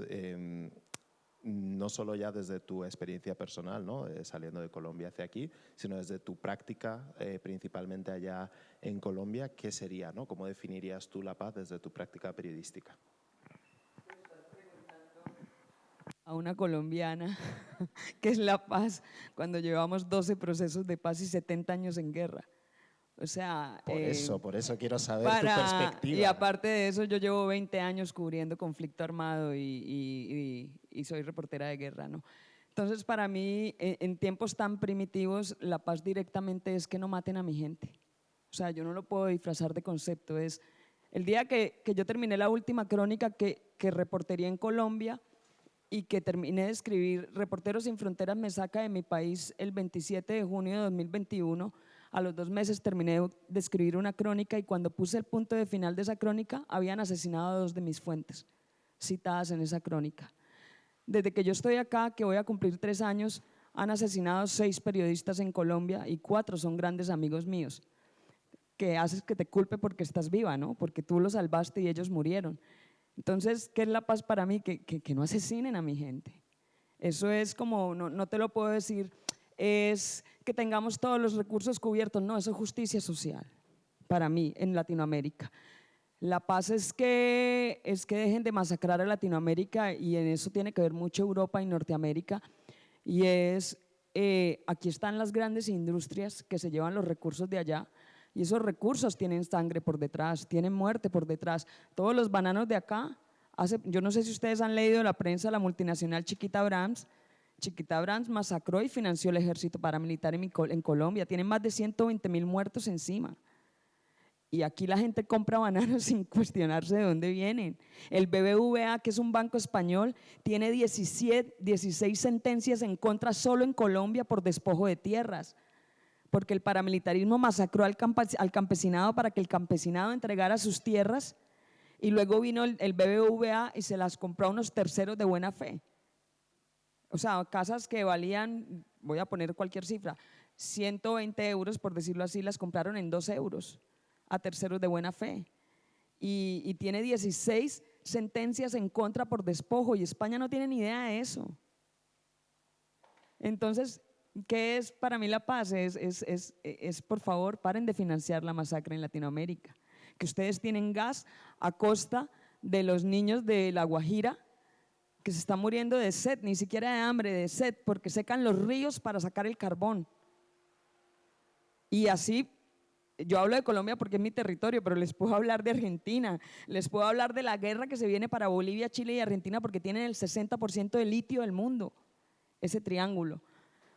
No solo ya desde tu experiencia personal, ¿no? Saliendo de Colombia hacia aquí, sino desde tu práctica, principalmente allá en Colombia? ¿Qué sería, ¿no? ¿Cómo definirías tú la paz desde tu práctica periodística? A una colombiana, que es la paz, cuando llevamos 12 procesos de paz y 70 años en guerra. O sea, Por eso quiero saber tu perspectiva. y aparte de eso, yo llevo 20 años cubriendo conflicto armado y soy reportera de guerra, ¿no? Entonces, para mí, en tiempos tan primitivos, la paz directamente es que no maten a mi gente. O sea, yo no lo puedo disfrazar de concepto. Es el día que yo terminé la última crónica que reportería en Colombia y que terminé de escribir, Reporteros Sin Fronteras me saca de mi país el 27 de junio de 2021. A los 2 meses terminé de escribir una crónica y cuando puse el punto de final de esa crónica, habían asesinado a 2 de mis fuentes citadas en esa crónica. Desde que yo estoy acá, que voy a cumplir 3 años, han asesinado 6 periodistas en Colombia y 4 son grandes amigos míos, que haces que te culpe porque estás viva, ¿no? Porque tú los salvaste y ellos murieron. Entonces, ¿qué es la paz para mí? Que no asesinen a mi gente. Eso es como, no te lo puedo decir, es que tengamos todos los recursos cubiertos, no, eso es justicia social para mí en Latinoamérica. La paz es que dejen de masacrar a Latinoamérica y en eso tiene que ver mucho Europa y Norteamérica y aquí están las grandes industrias que se llevan los recursos de allá y esos recursos tienen sangre por detrás, tienen muerte por detrás. Todos los bananos de acá, yo no sé si ustedes han leído en la prensa la multinacional Chiquita Brands. Chiquita Brands masacró y financió el ejército paramilitar en Colombia, tienen más de 120.000 muertos encima. Y aquí la gente compra bananos sin cuestionarse de dónde vienen. El BBVA, que es un banco español, tiene 16 sentencias en contra solo en Colombia por despojo de tierras, porque el paramilitarismo masacró al campesinado para que el campesinado entregara sus tierras y luego vino el BBVA y se las compró a unos terceros de buena fe. O sea, casas que valían, voy a poner cualquier cifra, 120 euros, por decirlo así, las compraron en 2 euros. A terceros de buena fe y tiene 16 sentencias en contra por despojo y España no tiene ni idea de eso. Entonces, ¿qué es para mí la paz? Por favor, paren de financiar la masacre en Latinoamérica, que ustedes tienen gas a costa de los niños de La Guajira que se están muriendo de sed, ni siquiera de hambre, de sed, porque secan los ríos para sacar el carbón. Y así, yo hablo de Colombia porque es mi territorio, pero les puedo hablar de Argentina, les puedo hablar de la guerra que se viene para Bolivia, Chile y Argentina porque tienen el 60% del litio del mundo, ese triángulo.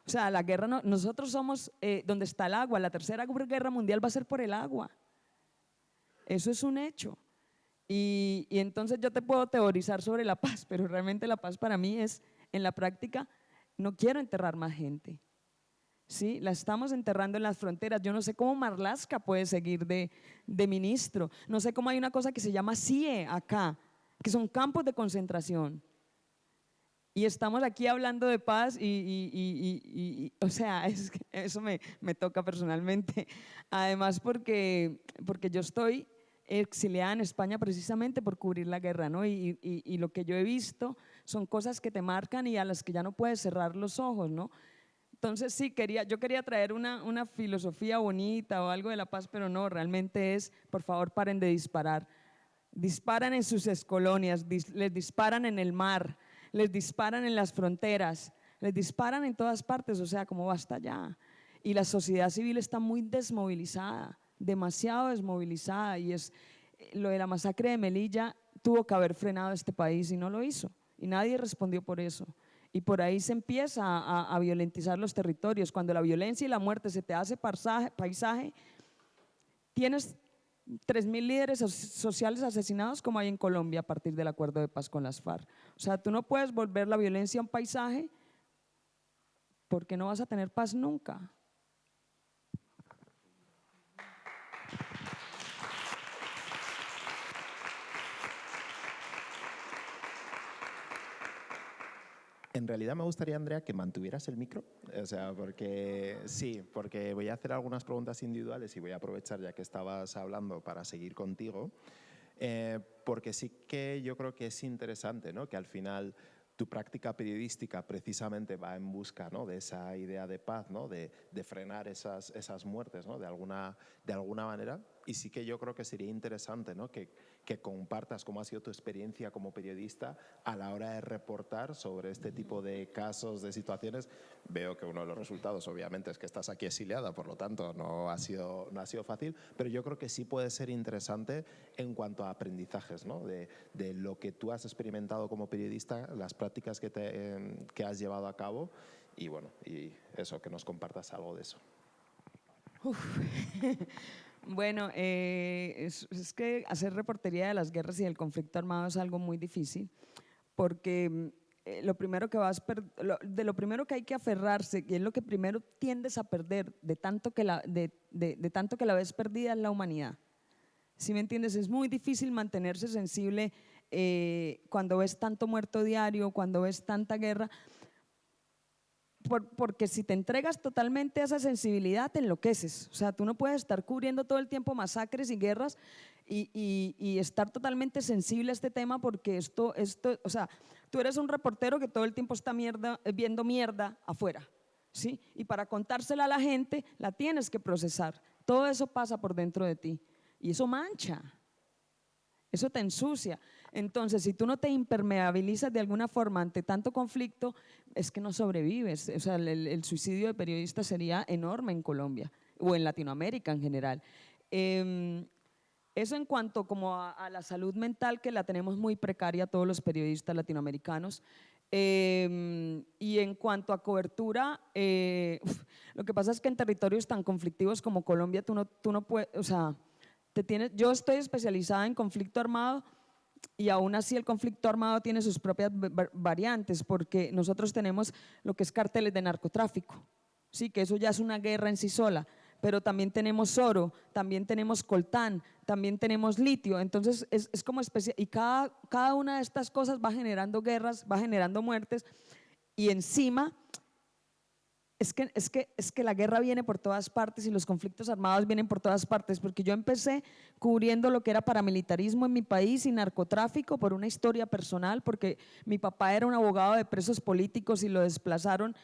O sea, la guerra, nosotros somos donde está el agua, la tercera guerra mundial va a ser por el agua. Eso es un hecho. Y entonces yo te puedo teorizar sobre la paz, pero realmente la paz para mí es, en la práctica, no quiero enterrar más gente. ¿Sí? La estamos enterrando en las fronteras. Yo no sé cómo Marlaska puede seguir de ministro. No sé cómo hay una cosa que se llama CIE acá, que son campos de concentración. Y estamos aquí hablando de paz o sea, eso me toca personalmente. Además porque yo estoy exiliada en España precisamente por cubrir la guerra, ¿no? Y lo que yo he visto son cosas que te marcan y a las que ya no puedes cerrar los ojos, ¿no? Entonces sí, yo quería traer una filosofía bonita o algo de la paz, pero no, realmente es, por favor, paren de disparar. Disparan en sus excolonias, les disparan en el mar, les disparan en las fronteras, les disparan en todas partes, o sea, como basta ya. Y la sociedad civil está muy desmovilizada, demasiado desmovilizada, y lo de la masacre de Melilla tuvo que haber frenado este país y no lo hizo, y nadie respondió por eso. Y por ahí se empieza a violentizar los territorios. Cuando la violencia y la muerte se te hace paisaje, tienes 3.000 líderes sociales asesinados como hay en Colombia a partir del acuerdo de paz con las FARC. O sea, tú no puedes volver la violencia un paisaje porque no vas a tener paz nunca. En realidad me gustaría, Andrea, que mantuvieras el micro, o sea, porque voy a hacer algunas preguntas individuales y voy a aprovechar ya que estabas hablando para seguir contigo, porque sí que yo creo que es interesante, ¿no? Que al final tu práctica periodística precisamente va en busca, ¿no? De esa idea de paz, ¿no? De frenar esas muertes, ¿no? De alguna manera. Y sí que yo creo que sería interesante, ¿no? que compartas cómo ha sido tu experiencia como periodista a la hora de reportar sobre este tipo de casos, de situaciones. Veo que uno de los resultados, obviamente, es que estás aquí exiliada, por lo tanto no ha sido fácil, pero yo creo que sí puede ser interesante en cuanto a aprendizajes, ¿no? de lo que tú has experimentado como periodista, las prácticas que has llevado a cabo y bueno, y eso, que nos compartas algo de eso. Bueno, es que hacer reportería de las guerras y del conflicto armado es algo muy difícil, porque lo primero que hay que aferrarse, y es lo que primero tiendes a perder de tanto que la ves perdida, es la humanidad. ¿Sí me entiendes? Es muy difícil mantenerse sensible cuando ves tanto muerto diario, cuando ves tanta guerra, porque si te entregas totalmente a esa sensibilidad te enloqueces. O sea, tú no puedes estar cubriendo todo el tiempo masacres y guerras y estar totalmente sensible a este tema, porque o sea, tú eres un reportero que todo el tiempo está viendo mierda afuera, ¿sí? Y para contársela a la gente la tienes que procesar. Todo eso pasa por dentro de ti y eso mancha. Eso te ensucia. Entonces, si tú no te impermeabilizas de alguna forma ante tanto conflicto, es que no sobrevives. O sea, el suicidio de periodistas sería enorme en Colombia o en Latinoamérica en general. Eso en cuanto como a la salud mental, que la tenemos muy precaria todos los periodistas latinoamericanos. Y en cuanto a cobertura, lo que pasa es que en territorios tan conflictivos como Colombia, tú no puedes, o sea, yo estoy especializada en conflicto armado y aún así el conflicto armado tiene sus propias variantes, porque nosotros tenemos lo que es cárteles de narcotráfico, sí, que eso ya es una guerra en sí sola, pero también tenemos oro, también tenemos coltán, también tenemos litio. Entonces es como especie, y cada una de estas cosas va generando guerras, va generando muertes, y encima es que la guerra viene por todas partes y los conflictos armados vienen por todas partes, porque yo empecé cubriendo lo que era paramilitarismo en mi país y narcotráfico por una historia personal, porque mi papá era un abogado de presos políticos y lo desplazaron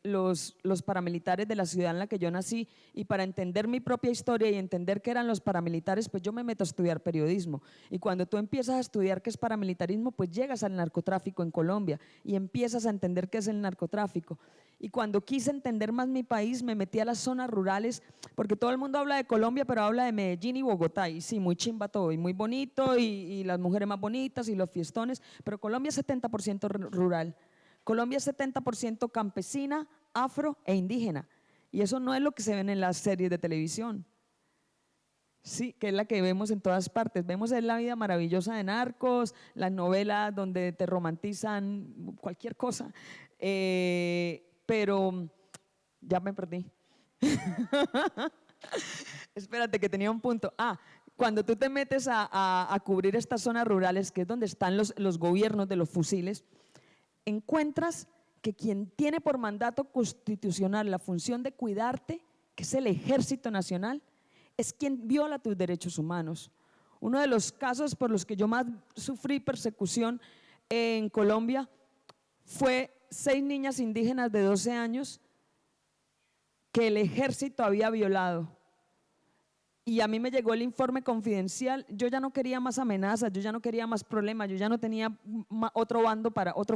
los paramilitares de la ciudad en la que yo nací, y para entender mi propia historia y entender qué eran los paramilitares, pues yo me meto a estudiar periodismo, y cuando tú empiezas a estudiar qué es paramilitarismo, pues llegas al narcotráfico en Colombia y empiezas a entender qué es el narcotráfico. Y cuando quise entender más mi país, me metí a las zonas rurales, porque todo el mundo habla de Colombia, pero habla de Medellín y Bogotá, y sí, muy chimba todo, y muy bonito, y las mujeres más bonitas, y los fiestones, pero Colombia es 70% rural. Colombia es 70% campesina, afro e indígena, y eso no es lo que se ven en las series de televisión. Sí, que es la que vemos en todas partes. Vemos la vida maravillosa de Narcos, las novelas donde te romantizan cualquier cosa, pero ya me perdí. Espérate, que tenía un punto. Cuando tú te metes a cubrir estas zonas rurales, que es donde están los gobiernos de los fusiles, encuentras que quien tiene por mandato constitucional la función de cuidarte, que es el Ejército Nacional, es quien viola tus derechos humanos. Uno de los casos por los que yo más sufrí persecución en Colombia fue 6 niñas indígenas de 12 años que el ejército había violado. Y a mí me llegó el informe confidencial. Yo ya no quería más amenazas, yo ya no quería más problemas, yo ya no tenía otro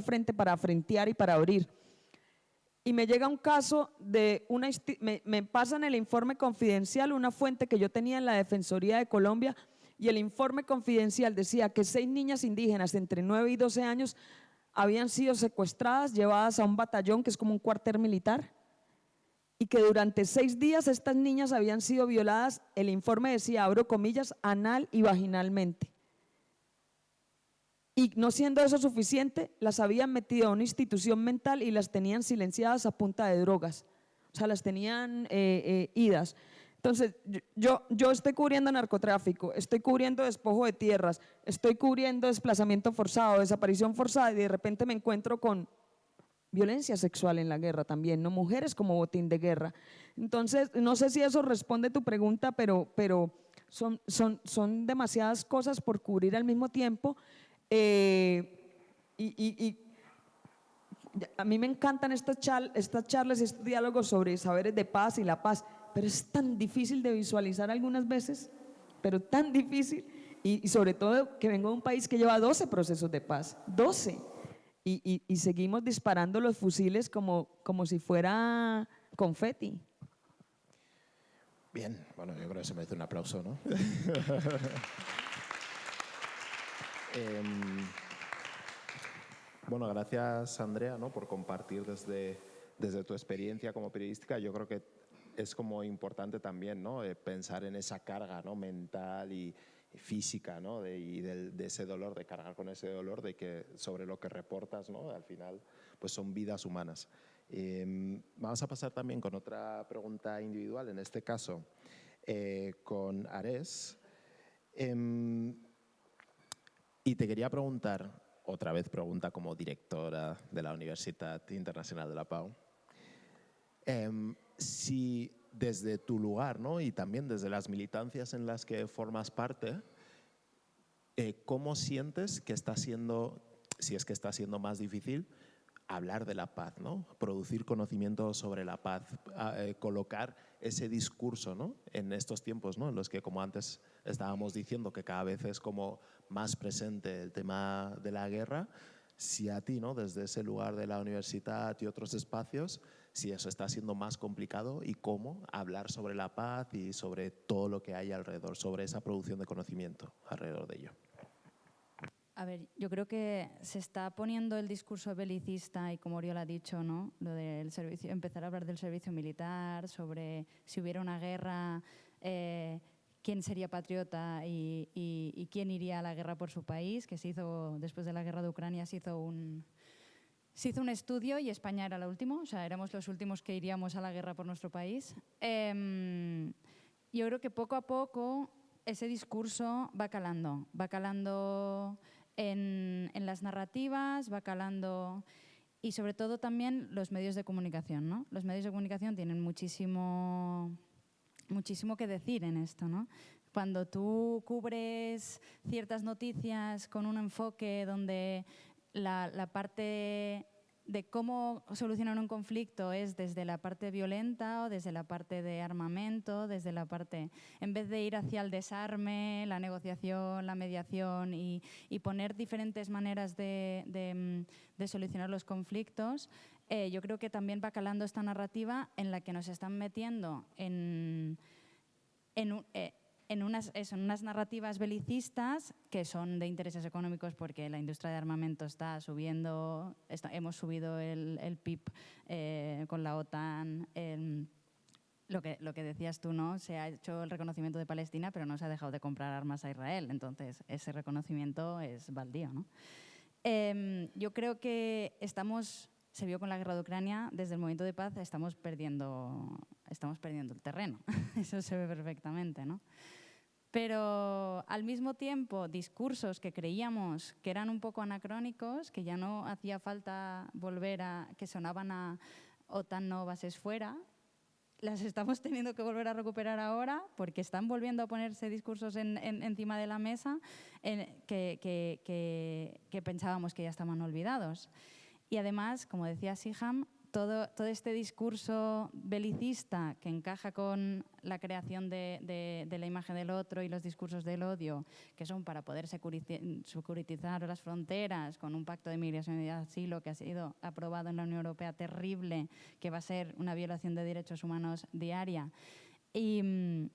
frente para frentear y para abrir. Y me llega un caso de me pasan el informe confidencial, una fuente que yo tenía en la Defensoría de Colombia, y el informe confidencial decía que 6 niñas indígenas entre 9 y 12 años habían sido secuestradas, llevadas a un batallón que es como un cuartel militar, y que durante 6 días estas niñas habían sido violadas, el informe decía, abro comillas, anal y vaginalmente. Y no siendo eso suficiente, las habían metido a una institución mental y las tenían silenciadas a punta de drogas. O sea, las tenían idas. Entonces, yo estoy cubriendo narcotráfico, estoy cubriendo despojo de tierras, estoy cubriendo desplazamiento forzado, desaparición forzada, y de repente me encuentro con violencia sexual en la guerra también, ¿no? Mujeres como botín de guerra. Entonces, no sé si eso responde a tu pregunta, pero son demasiadas cosas por cubrir al mismo tiempo. A mí me encantan estas charlas y estos diálogos sobre saberes de paz y la paz, pero es tan difícil de visualizar algunas veces, pero tan difícil, y sobre todo que vengo de un país que lleva 12 procesos de paz, 12, y seguimos disparando los fusiles como si fuera confeti. Bien, bueno, yo creo que se merece un aplauso, ¿no? Bueno, gracias, Andrea, ¿no? Por compartir desde tu experiencia como periodística. Yo creo que es como importante también, ¿no? Pensar en esa carga, ¿no? Mental y física, ¿no? De ese dolor, de cargar con ese dolor, de que sobre lo que reportas, ¿no? Al final, pues son vidas humanas. Vamos a pasar también con otra pregunta individual, en este caso con Ares. Y te quería preguntar, otra vez pregunta como directora de la Universitat Internacional de la Pau, si desde tu lugar, ¿no? Y también desde las militancias en las que formas parte, ¿cómo sientes que está siendo, si es que está siendo más difícil, hablar de la paz, ¿no? Producir conocimiento sobre la paz, colocar ese discurso, ¿no? En estos tiempos, ¿no? En los que, como antes estábamos diciendo, que cada vez es como más presente el tema de la guerra, si a ti, ¿no? Desde ese lugar de la universidad y otros espacios, si eso está siendo más complicado y cómo hablar sobre la paz y sobre todo lo que hay alrededor, sobre esa producción de conocimiento alrededor de ello. A ver, yo creo que se está poniendo el discurso belicista y, como Oriol ha dicho, ¿no? Lo del servicio, empezar a hablar del servicio militar, sobre si hubiera una guerra, quién sería patriota y quién iría a la guerra por su país, que se hizo después de la guerra de Ucrania, se hizo un estudio y España era la última, o sea, éramos los últimos que iríamos a la guerra por nuestro país. Yo creo que poco a poco ese discurso va calando en las narrativas, va calando, y sobre todo también los medios de comunicación, ¿no? Los medios de comunicación tienen muchísimo que decir en esto, ¿no? Cuando tú cubres ciertas noticias con un enfoque donde la parte de cómo solucionar un conflicto es desde la parte violenta o desde la parte de armamento, desde la parte, en vez de ir hacia el desarme, la negociación, la mediación y poner diferentes maneras de solucionar los conflictos, yo creo que también va calando esta narrativa en la que nos están metiendo en unas narrativas belicistas que son de intereses económicos, porque la industria de armamento está subiendo, hemos subido el PIB con la OTAN, lo que decías tú, ¿no? Se ha hecho el reconocimiento de Palestina, pero no se ha dejado de comprar armas a Israel, entonces ese reconocimiento es baldío, ¿no? Yo creo que se vio con la guerra de Ucrania, desde el movimiento de paz estamos perdiendo el terreno, eso se ve perfectamente, ¿no? Pero al mismo tiempo, discursos que creíamos que eran un poco anacrónicos, que ya no hacía falta volver que sonaban a OTAN no bases fuera, las estamos teniendo que volver a recuperar ahora porque están volviendo a ponerse discursos encima de la mesa que pensábamos que ya estaban olvidados. Y además, como decía Siham, todo este discurso belicista que encaja con la creación de la imagen del otro y los discursos del odio, que son para poder securitizar las fronteras con un pacto de migración y asilo que ha sido aprobado en la Unión Europea terrible, que va a ser una violación de derechos humanos diaria. Y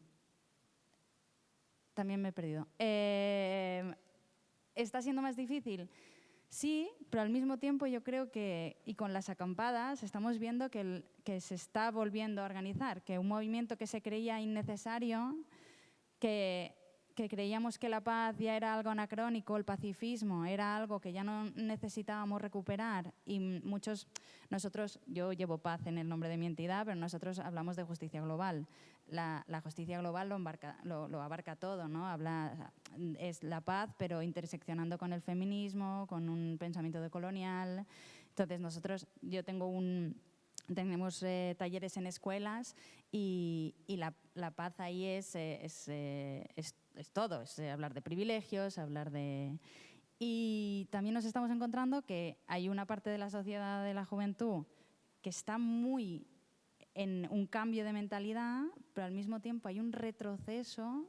también me he perdido. ¿Está siendo más difícil? Sí, pero al mismo tiempo yo creo que, y con las acampadas, estamos viendo que se está volviendo a organizar, que un movimiento que se creía innecesario, que creíamos que la paz ya era algo anacrónico, el pacifismo era algo que ya no necesitábamos recuperar, y nosotros, yo llevo paz en el nombre de mi entidad, pero nosotros hablamos de justicia global. La justicia global lo abarca todo, ¿no? Es la paz, pero interseccionando con el feminismo, con un pensamiento decolonial. Entonces tenemos talleres en escuelas y la paz ahí es todo, es hablar de privilegios, Y también nos estamos encontrando que hay una parte de la sociedad, de la juventud, que está muy en un cambio de mentalidad, pero al mismo tiempo hay un retroceso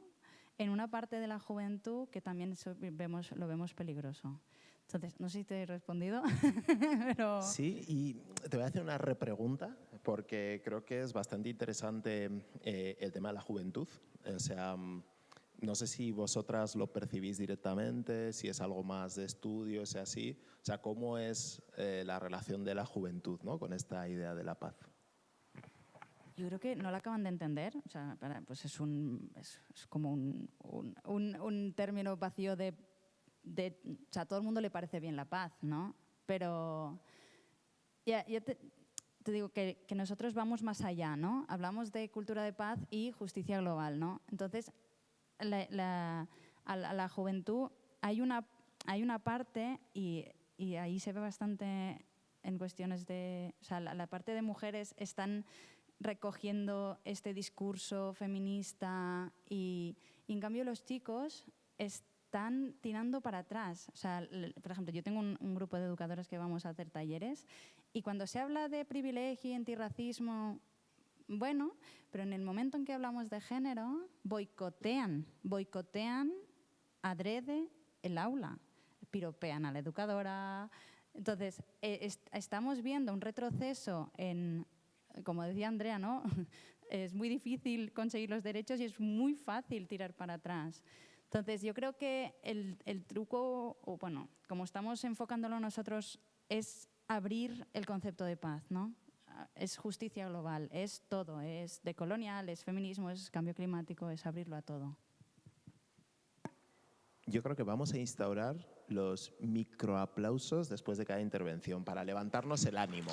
en una parte de la juventud que también lo vemos peligroso. Entonces, no sé si te he respondido, pero... Sí, y te voy a hacer una repregunta porque creo que es bastante interesante el tema de la juventud. O sea, no sé si vosotras lo percibís directamente, si es algo más de estudio, sea así. O sea, ¿cómo es la relación de la juventud, ¿no?, con esta idea de la paz? Yo creo que no la acaban de entender. O sea, pues es como un término vacío de... O sea, a todo el mundo le parece bien la paz, ¿no? Pero ya te digo que nosotros vamos más allá, ¿no? Hablamos de cultura de paz y justicia global, ¿no? Entonces, a la juventud hay una parte, y ahí se ve bastante en cuestiones de... O sea, la parte de mujeres están recogiendo este discurso feminista y en cambio los chicos están tirando para atrás. O sea, por ejemplo, yo tengo un grupo de educadoras que vamos a hacer talleres y cuando se habla de privilegio y antirracismo, bueno, pero en el momento en que hablamos de género, boicotean adrede el aula, piropean a la educadora. Entonces, estamos viendo un retroceso en... Como decía Andrea, ¿no? Es muy difícil conseguir los derechos y es muy fácil tirar para atrás. Entonces, yo creo que el truco, o bueno, como estamos enfocándolo nosotros, es abrir el concepto de paz, ¿no? Es justicia global, es todo, es decolonial, es feminismo, es cambio climático, es abrirlo a todo. Yo creo que vamos a instaurar los microaplausos después de cada intervención para levantarnos el ánimo.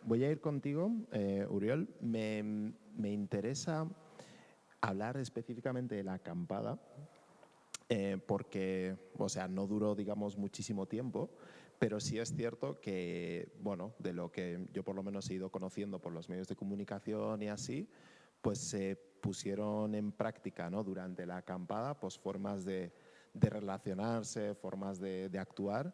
Voy a ir contigo, Uriol. Me interesa hablar específicamente de la acampada, porque, o sea, no duró, digamos, muchísimo tiempo, pero sí es cierto que, bueno, de lo que yo por lo menos he ido conociendo por los medios de comunicación y así, pues se pusieron en práctica, ¿no?, durante la acampada, pues formas de relacionarse, formas de actuar,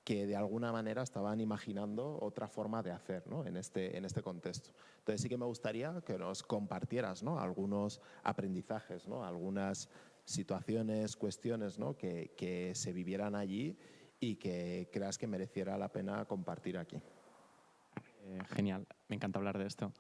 que de alguna manera estaban imaginando otra forma de hacer, ¿no?, en este contexto. Entonces sí que me gustaría que nos compartieras, ¿no?, algunos aprendizajes, ¿no?, algunas situaciones, cuestiones, ¿no?, que se vivieran allí y que creas que mereciera la pena compartir aquí. Genial, me encanta hablar de esto.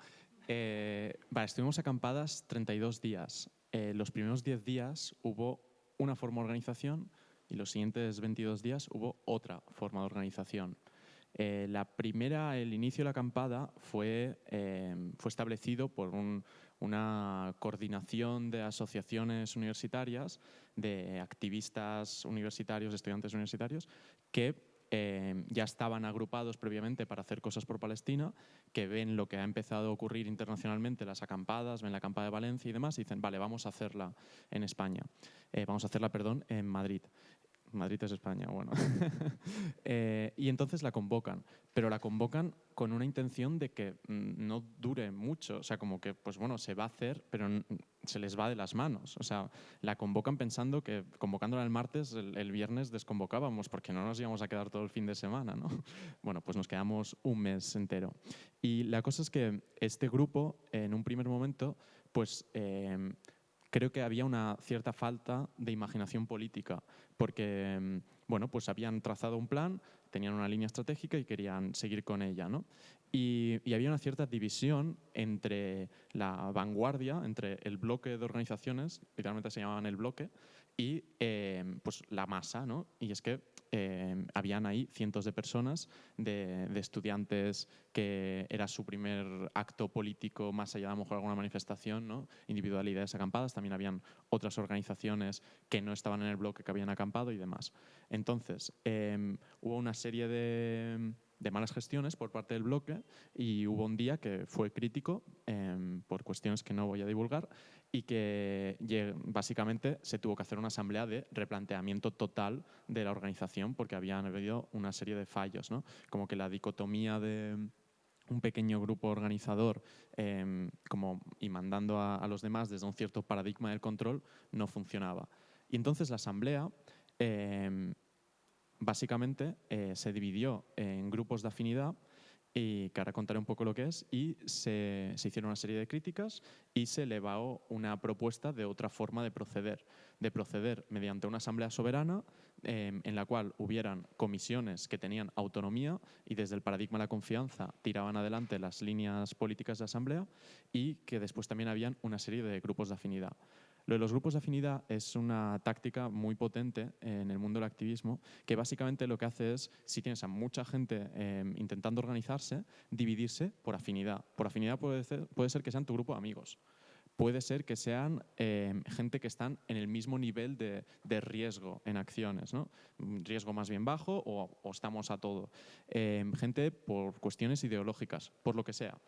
Estuvimos acampadas 32 días. Los primeros 10 días hubo una forma de organización y los siguientes 22 días hubo otra forma de organización. El inicio de la acampada fue establecido por una coordinación de asociaciones universitarias, de activistas universitarios, estudiantes universitarios, que ya estaban agrupados previamente para hacer cosas por Palestina, que ven lo que ha empezado a ocurrir internacionalmente, las acampadas, ven la acampada de Valencia y demás, y dicen, vale, vamos a hacerla en España. Vamos a hacerla, perdón, en Madrid. Madrid es España, bueno. Y entonces la convocan, pero la convocan con una intención de que no dure mucho, o sea, como que, pues bueno, se va a hacer, pero se les va de las manos. O sea, la convocan pensando que convocándola el martes, el viernes desconvocábamos, porque no nos íbamos a quedar todo el fin de semana, ¿no? Bueno, pues nos quedamos un mes entero. Y la cosa es que este grupo, en un primer momento, pues... creo que había una cierta falta de imaginación política, porque bueno, pues habían trazado un plan, tenían una línea estratégica y querían seguir con ella, ¿no? Y había una cierta división entre la vanguardia, entre el bloque de organizaciones, literalmente se llamaban el bloque, y pues la masa, ¿no? Y es que habían ahí cientos de personas, de estudiantes que era su primer acto político, más allá de a lo mejor alguna manifestación, ¿no? Individualidades acampadas, también habían otras organizaciones que no estaban en el bloque que habían acampado y demás. Entonces, hubo una serie de malas gestiones por parte del bloque y hubo un día que fue crítico por cuestiones que no voy a divulgar y que básicamente se tuvo que hacer una asamblea de replanteamiento total de la organización porque habían habido una serie de fallos, ¿no? Como que la dicotomía de un pequeño grupo organizador y mandando a los demás desde un cierto paradigma del control no funcionaba. Y entonces la asamblea básicamente se dividió en grupos de afinidad, y que ahora contaré un poco lo que es, y se hicieron una serie de críticas y se elevó una propuesta de otra forma de proceder mediante una asamblea soberana en la cual hubieran comisiones que tenían autonomía y desde el paradigma de la confianza tiraban adelante las líneas políticas de asamblea, y que después también habían una serie de grupos de afinidad. Lo de los grupos de afinidad es una táctica muy potente en el mundo del activismo, que básicamente lo que hace es, si tienes a mucha gente intentando organizarse, dividirse por afinidad. Por afinidad puede ser que sean tu grupo de amigos. Puede ser que sean gente que están en el mismo nivel de riesgo en acciones, ¿no? Riesgo más bien bajo o estamos a todo. Gente por cuestiones ideológicas, por lo que sea.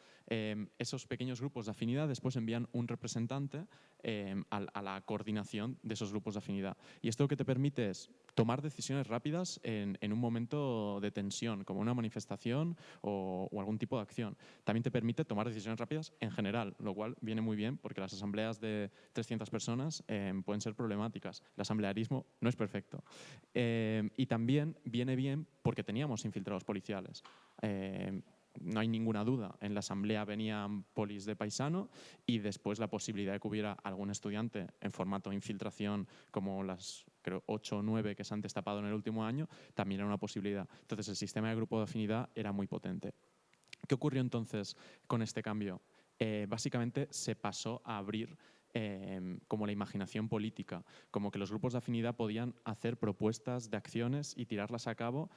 Esos pequeños grupos de afinidad después envían un representante a la coordinación de esos grupos de afinidad. Y esto lo que te permite es tomar decisiones rápidas en un momento de tensión, como una manifestación o algún tipo de acción. También te permite tomar decisiones rápidas en general, lo cual viene muy bien porque las asambleas de 300 personas pueden ser problemáticas. El asamblearismo no es perfecto. Y también viene bien porque teníamos infiltrados policiales. No hay ninguna duda, en la asamblea venían polis de paisano y después la posibilidad de que hubiera algún estudiante en formato de infiltración, como las, creo, 8 o 9 que se han destapado en el último año, también era una posibilidad. Entonces el sistema de grupo de afinidad era muy potente. ¿Qué ocurrió entonces con este cambio? Básicamente se pasó a abrir como la imaginación política, como que los grupos de afinidad podían hacer propuestas de acciones y tirarlas a cabo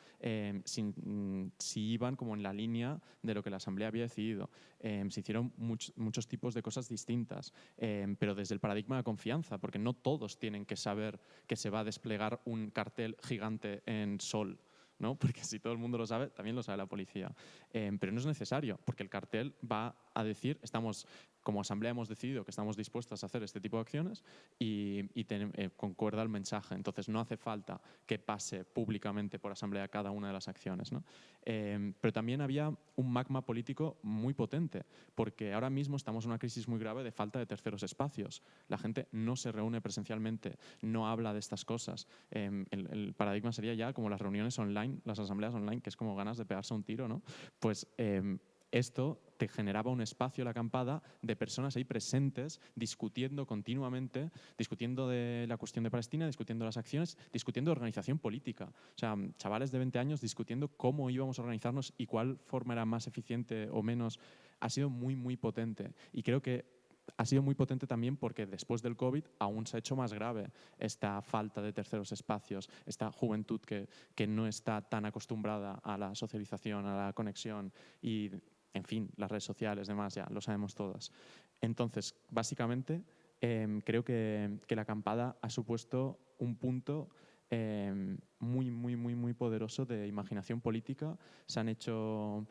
si iban como en la línea de lo que la Asamblea había decidido. Se hicieron muchos tipos de cosas distintas, pero desde el paradigma de confianza, porque no todos tienen que saber que se va a desplegar un cartel gigante en sol, ¿no? Porque si todo el mundo lo sabe, también lo sabe la policía. Pero no es necesario, porque el cartel va a decir, como asamblea hemos decidido que estamos dispuestos a hacer este tipo de acciones y concuerda el mensaje. Entonces no hace falta que pase públicamente por asamblea cada una de las acciones, ¿no? Pero también había un magma político muy potente, porque ahora mismo estamos en una crisis muy grave de falta de terceros espacios. La gente no se reúne presencialmente, no habla de estas cosas. El paradigma sería ya como las reuniones online, las asambleas online, que es como ganas de pegarse un tiro, ¿no? Pues esto te generaba un espacio, la acampada, de personas ahí presentes, discutiendo continuamente, discutiendo de la cuestión de Palestina, discutiendo las acciones, discutiendo de organización política. O sea, chavales de 20 años discutiendo cómo íbamos a organizarnos y cuál forma era más eficiente o menos. Ha sido muy, muy potente. Y creo que ha sido muy potente también porque después del COVID aún se ha hecho más grave esta falta de terceros espacios, esta juventud que no está tan acostumbrada a la socialización, a la conexión y, en fin, las redes sociales, demás, ya lo sabemos todas. Entonces, básicamente, creo que la acampada ha supuesto un punto muy, muy, muy, muy poderoso de imaginación política. Se han hecho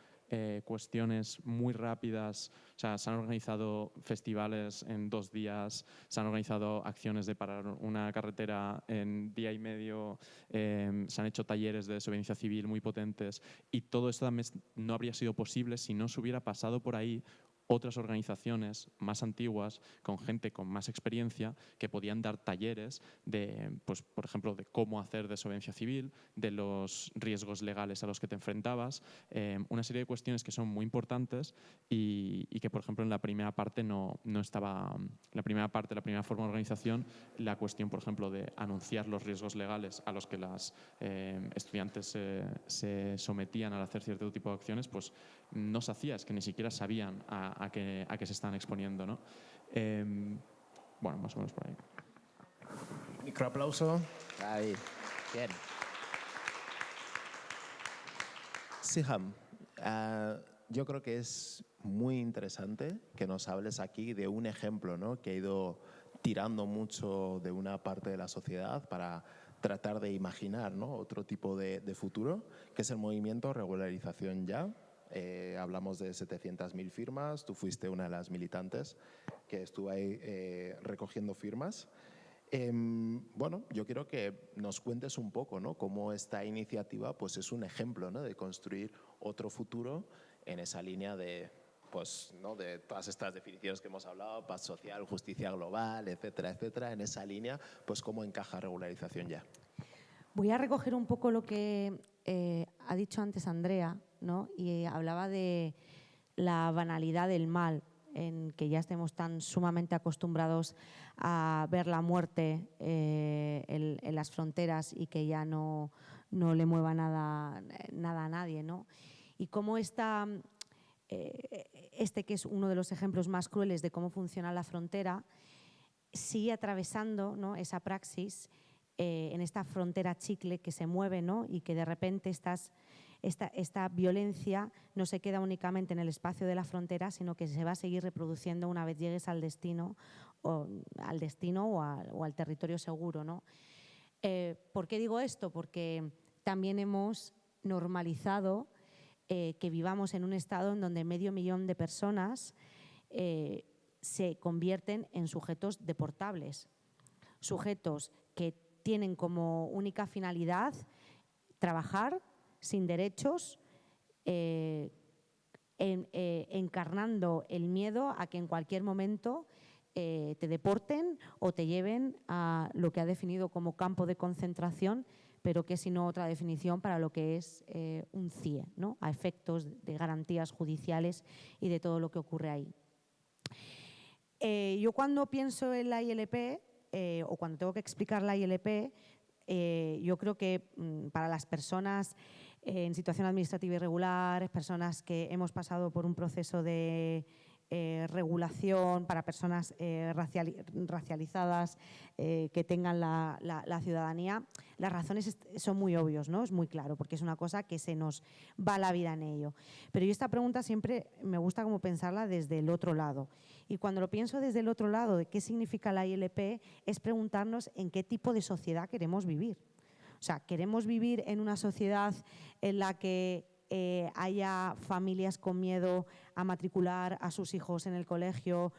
cuestiones muy rápidas, o sea, se han organizado festivales en 2 días, se han organizado acciones de parar una carretera en día y medio, se han hecho talleres de desobediencia civil muy potentes, y todo esto también no habría sido posible si no se hubiera pasado por ahí otras organizaciones más antiguas, con gente con más experiencia, que podían dar talleres de, pues, por ejemplo, de cómo hacer desobediencia civil, de los riesgos legales a los que te enfrentabas, una serie de cuestiones que son muy importantes y que, por ejemplo, en la primera parte no estaba. La primera forma de organización, la cuestión, por ejemplo, de anunciar los riesgos legales a los que las estudiantes se sometían al hacer cierto tipo de acciones, pues no se hacía, es que ni siquiera sabían a qué se están exponiendo, ¿no? Bueno, más o menos por ahí. Microaplauso. Ahí. Bien. Siham, yo creo que es muy interesante que nos hables aquí de un ejemplo, ¿no?, que ha ido tirando mucho de una parte de la sociedad para tratar de imaginar, ¿no?, otro tipo de futuro, que es el movimiento Regularización Ya. Hablamos de 700.000 firmas, tú fuiste una de las militantes que estuvo ahí recogiendo firmas. Bueno, yo quiero que nos cuentes un poco, ¿no?, cómo esta iniciativa pues, es un ejemplo, ¿no?, de construir otro futuro en esa línea de, pues, ¿no?, de todas estas definiciones que hemos hablado, paz social, justicia global, etcétera, etcétera. En esa línea, pues, ¿cómo encaja Regularización Ya? Voy a recoger un poco lo que ha dicho antes Andrea, ¿no? Y hablaba de la banalidad del mal, en que ya estemos tan sumamente acostumbrados a ver la muerte en las fronteras y que ya no le mueva nada a nadie, ¿no? Y cómo este que es uno de los ejemplos más crueles de cómo funciona la frontera, sigue atravesando, ¿no?, esa praxis en esta frontera chicle que se mueve, ¿no?, y que de repente esta violencia no se queda únicamente en el espacio de la frontera, sino que se va a seguir reproduciendo una vez llegues al destino o al territorio seguro, ¿no? ¿Por qué digo esto? Porque también hemos normalizado que vivamos en un estado en donde 500.000 de personas se convierten en sujetos deportables, sujetos que tienen como única finalidad trabajar sin derechos, encarnando el miedo a que en cualquier momento te deporten o te lleven a lo que ha definido como campo de concentración, pero que es sino otra definición para lo que es un CIE, ¿no?, a efectos de garantías judiciales y de todo lo que ocurre ahí. Yo cuando pienso en la ILP o cuando tengo que explicar la ILP, yo creo que para las personas en situación administrativa irregular, personas que hemos pasado por un proceso de regulación, para personas racializadas que tengan la ciudadanía, las razones son muy obvias, ¿no? Es muy claro, porque es una cosa que se nos va la vida en ello. Pero yo esta pregunta siempre me gusta como pensarla desde el otro lado. Y cuando lo pienso desde el otro lado de qué significa la ILP, es preguntarnos en qué tipo de sociedad queremos vivir. O sea, ¿queremos vivir en una sociedad en la que haya familias con miedo a matricular a sus hijos en el colegio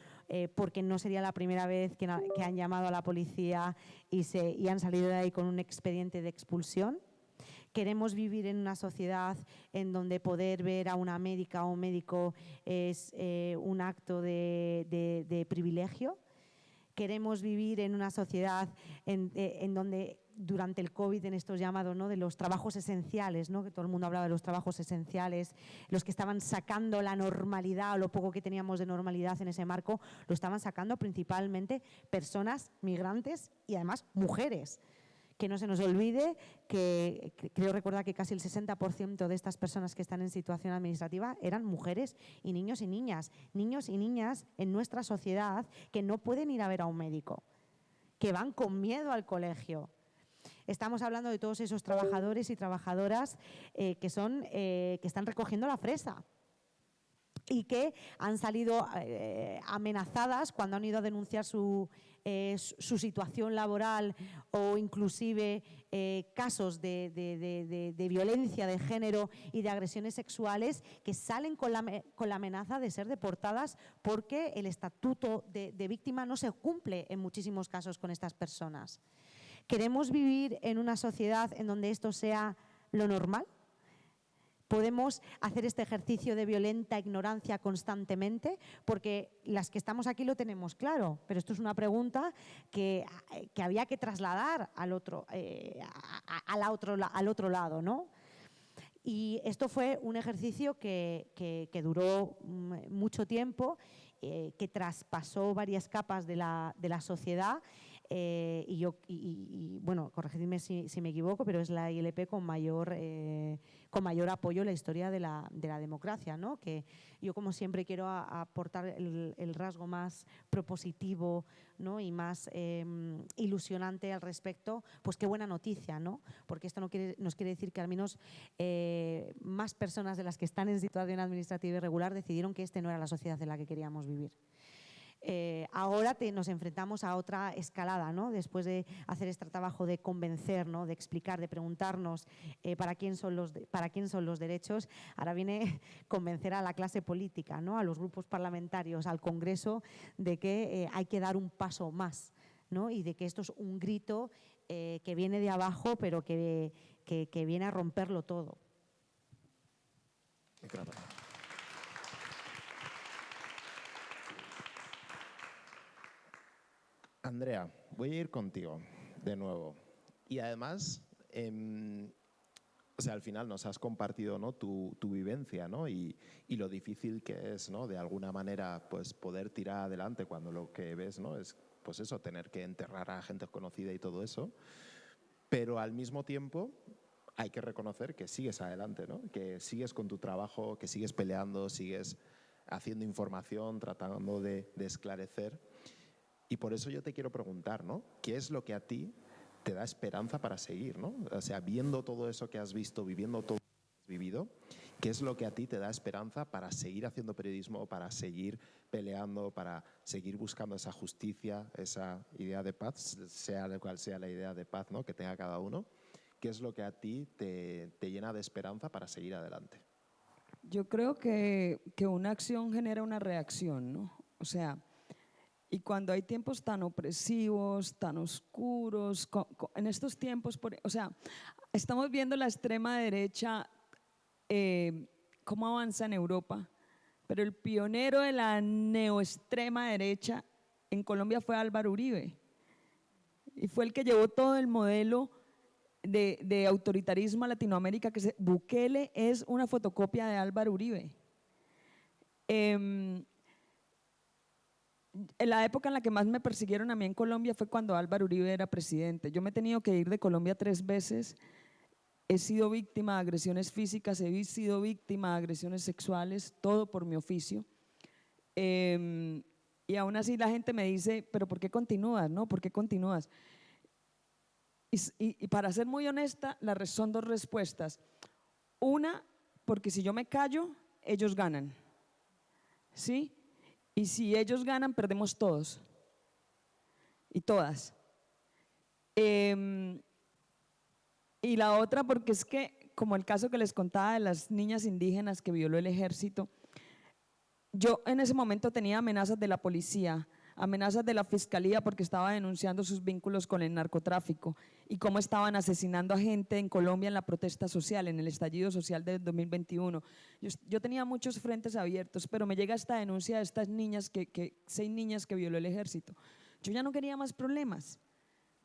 porque no sería la primera vez que han llamado a la policía y han salido de ahí con un expediente de expulsión? ¿Queremos vivir en una sociedad en donde poder ver a una médica o un médico es un acto de privilegio? ¿Queremos vivir en una sociedad en donde durante el COVID, en estos llamados, ¿no?, de los trabajos esenciales, ¿no?, que todo el mundo hablaba de los trabajos esenciales, los que estaban sacando la normalidad o lo poco que teníamos de normalidad en ese marco, lo estaban sacando principalmente personas migrantes y además mujeres? Que no se nos olvide que creo recordar que casi el 60% de estas personas que están en situación administrativa eran mujeres y niños y niñas en nuestra sociedad que no pueden ir a ver a un médico, que van con miedo al colegio. Estamos hablando de todos esos trabajadores y trabajadoras que están recogiendo la fresa y que han salido amenazadas cuando han ido a denunciar su situación laboral o inclusive casos de violencia de género y de agresiones sexuales, que salen con la amenaza de ser deportadas porque el estatuto de víctima no se cumple en muchísimos casos con estas personas. ¿Queremos vivir en una sociedad en donde esto sea lo normal? ¿Podemos hacer este ejercicio de violenta ignorancia constantemente? Porque las que estamos aquí lo tenemos claro, pero esto es una pregunta que había que trasladar al otro lado, ¿no? Y esto fue un ejercicio que duró mucho tiempo, que traspasó varias capas de la sociedad. Bueno, corregidme si me equivoco, pero es la ILP con mayor apoyo en la historia de la democracia, ¿no? Que yo, como siempre, quiero aportar el rasgo más propositivo, ¿no?, y más ilusionante al respecto. Pues qué buena noticia, ¿no? Porque esto nos quiere decir que al menos más personas de las que están en situación administrativa irregular decidieron que no era la sociedad en la que queríamos vivir. Ahora nos enfrentamos a otra escalada, ¿no? Después de hacer este trabajo de convencer, ¿no?, de explicar, de preguntarnos para quién son los derechos, ahora viene convencer a la clase política, ¿no?, a los grupos parlamentarios, al Congreso, de que hay que dar un paso más, ¿no?, y de que esto es un grito que viene de abajo, pero que viene a romperlo todo. Claro. Andrea, voy a ir contigo de nuevo. Y además o sea, al final nos has compartido, ¿no?, tu vivencia, ¿no?, y lo difícil que es, ¿no?, de alguna manera pues, poder tirar adelante cuando lo que ves, ¿no?, es pues eso, tener que enterrar a gente conocida y todo eso. Pero al mismo tiempo hay que reconocer que sigues adelante, ¿no?, que sigues con tu trabajo, que sigues peleando, sigues haciendo información, tratando de esclarecer. Y por eso yo te quiero preguntar, ¿no?, ¿qué es lo que a ti te da esperanza para seguir, ¿no? O sea, viendo todo eso que has visto, viviendo todo lo que has vivido, ¿qué es lo que a ti te da esperanza para seguir haciendo periodismo, para seguir peleando, para seguir buscando esa justicia, esa idea de paz, sea cual sea la idea de paz, ¿no?, que tenga cada uno? ¿Qué es lo que a ti te llena de esperanza para seguir adelante? Yo creo que una acción genera una reacción, ¿no? O sea, y cuando hay tiempos tan opresivos, tan oscuros, en estos tiempos, o sea, estamos viendo la extrema derecha, cómo avanza en Europa, pero el pionero de la neoextrema derecha en Colombia fue Álvaro Uribe, y fue el que llevó todo el modelo de autoritarismo a Latinoamérica. Bukele es una fotocopia de Álvaro Uribe. En la época en la que más me persiguieron a mí en Colombia fue cuando Álvaro Uribe era presidente. Yo me he tenido que ir de Colombia 3 veces, he sido víctima de agresiones físicas, he sido víctima de agresiones sexuales, todo por mi oficio. Y aún así la gente me dice, pero ¿por qué continúas? ¿No? ¿Por qué continúas? Y para ser muy honesta, son 2 respuestas. Una, porque si yo me callo, ellos ganan, ¿sí? Y si ellos ganan, perdemos todos y todas. Y la otra, porque es que, como el caso que les contaba de las niñas indígenas que violó el ejército, yo en ese momento tenía amenazas de la policía, amenazas de la fiscalía porque estaba denunciando sus vínculos con el narcotráfico y cómo estaban asesinando a gente en Colombia en la protesta social, en el estallido social del 2021. Yo tenía muchos frentes abiertos, pero me llega esta denuncia de estas niñas, 6 niñas que violó el ejército. Yo ya no quería más problemas,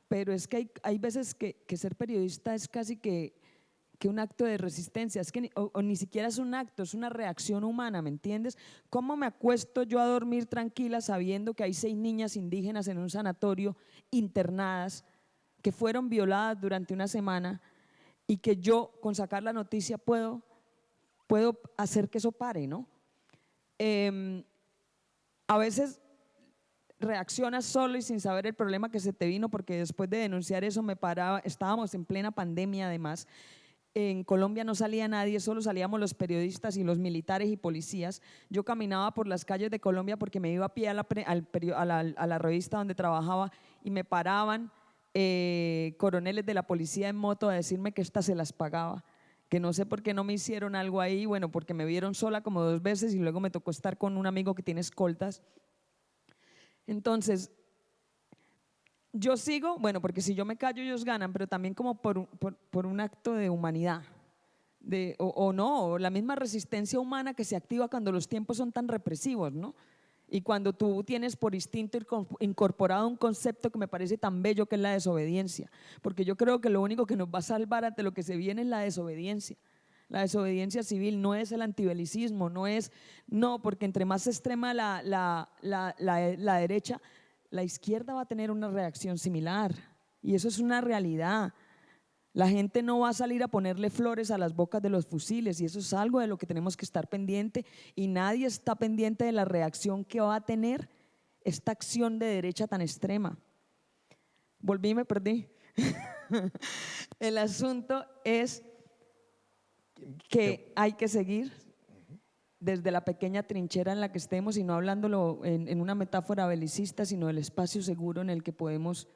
pero es que hay veces que ser periodista es casi que un acto de resistencia, es que o ni siquiera es un acto, es una reacción humana, ¿me entiendes? ¿Cómo me acuesto yo a dormir tranquila sabiendo que hay 6 niñas indígenas en un sanatorio internadas que fueron violadas durante una semana y que yo con sacar la noticia puedo hacer que eso pare, ¿no? A veces reaccionas solo y sin saber el problema que se te vino, porque después de denunciar eso estábamos en plena pandemia además. En Colombia no salía nadie, solo salíamos los periodistas y los militares y policías. Yo caminaba por las calles de Colombia porque me iba a pie a la revista donde trabajaba y me paraban coroneles de la policía en moto a decirme que esta se las pagaba, que no sé por qué no me hicieron algo ahí, bueno, porque me vieron sola como 2 veces y luego me tocó estar con un amigo que tiene escoltas. Entonces, yo sigo, bueno, porque si yo me callo ellos ganan, pero también como por un acto de humanidad, o la misma resistencia humana que se activa cuando los tiempos son tan represivos, ¿no? Y cuando tú tienes por instinto incorporado un concepto que me parece tan bello, que es la desobediencia, porque yo creo que lo único que nos va a salvar ante lo que se viene es la desobediencia. La desobediencia civil no es el antibelicismo, no, porque entre más extrema la derecha, la izquierda va a tener una reacción similar, y eso es una realidad. La gente no va a salir a ponerle flores a las bocas de los fusiles, y eso es algo de lo que tenemos que estar pendiente, y nadie está pendiente de la reacción que va a tener esta acción de derecha tan extrema. Volví y me perdí. El asunto es que hay que seguir desde la pequeña trinchera en la que estemos, y no hablándolo en una metáfora belicista, sino del espacio seguro en el que podemos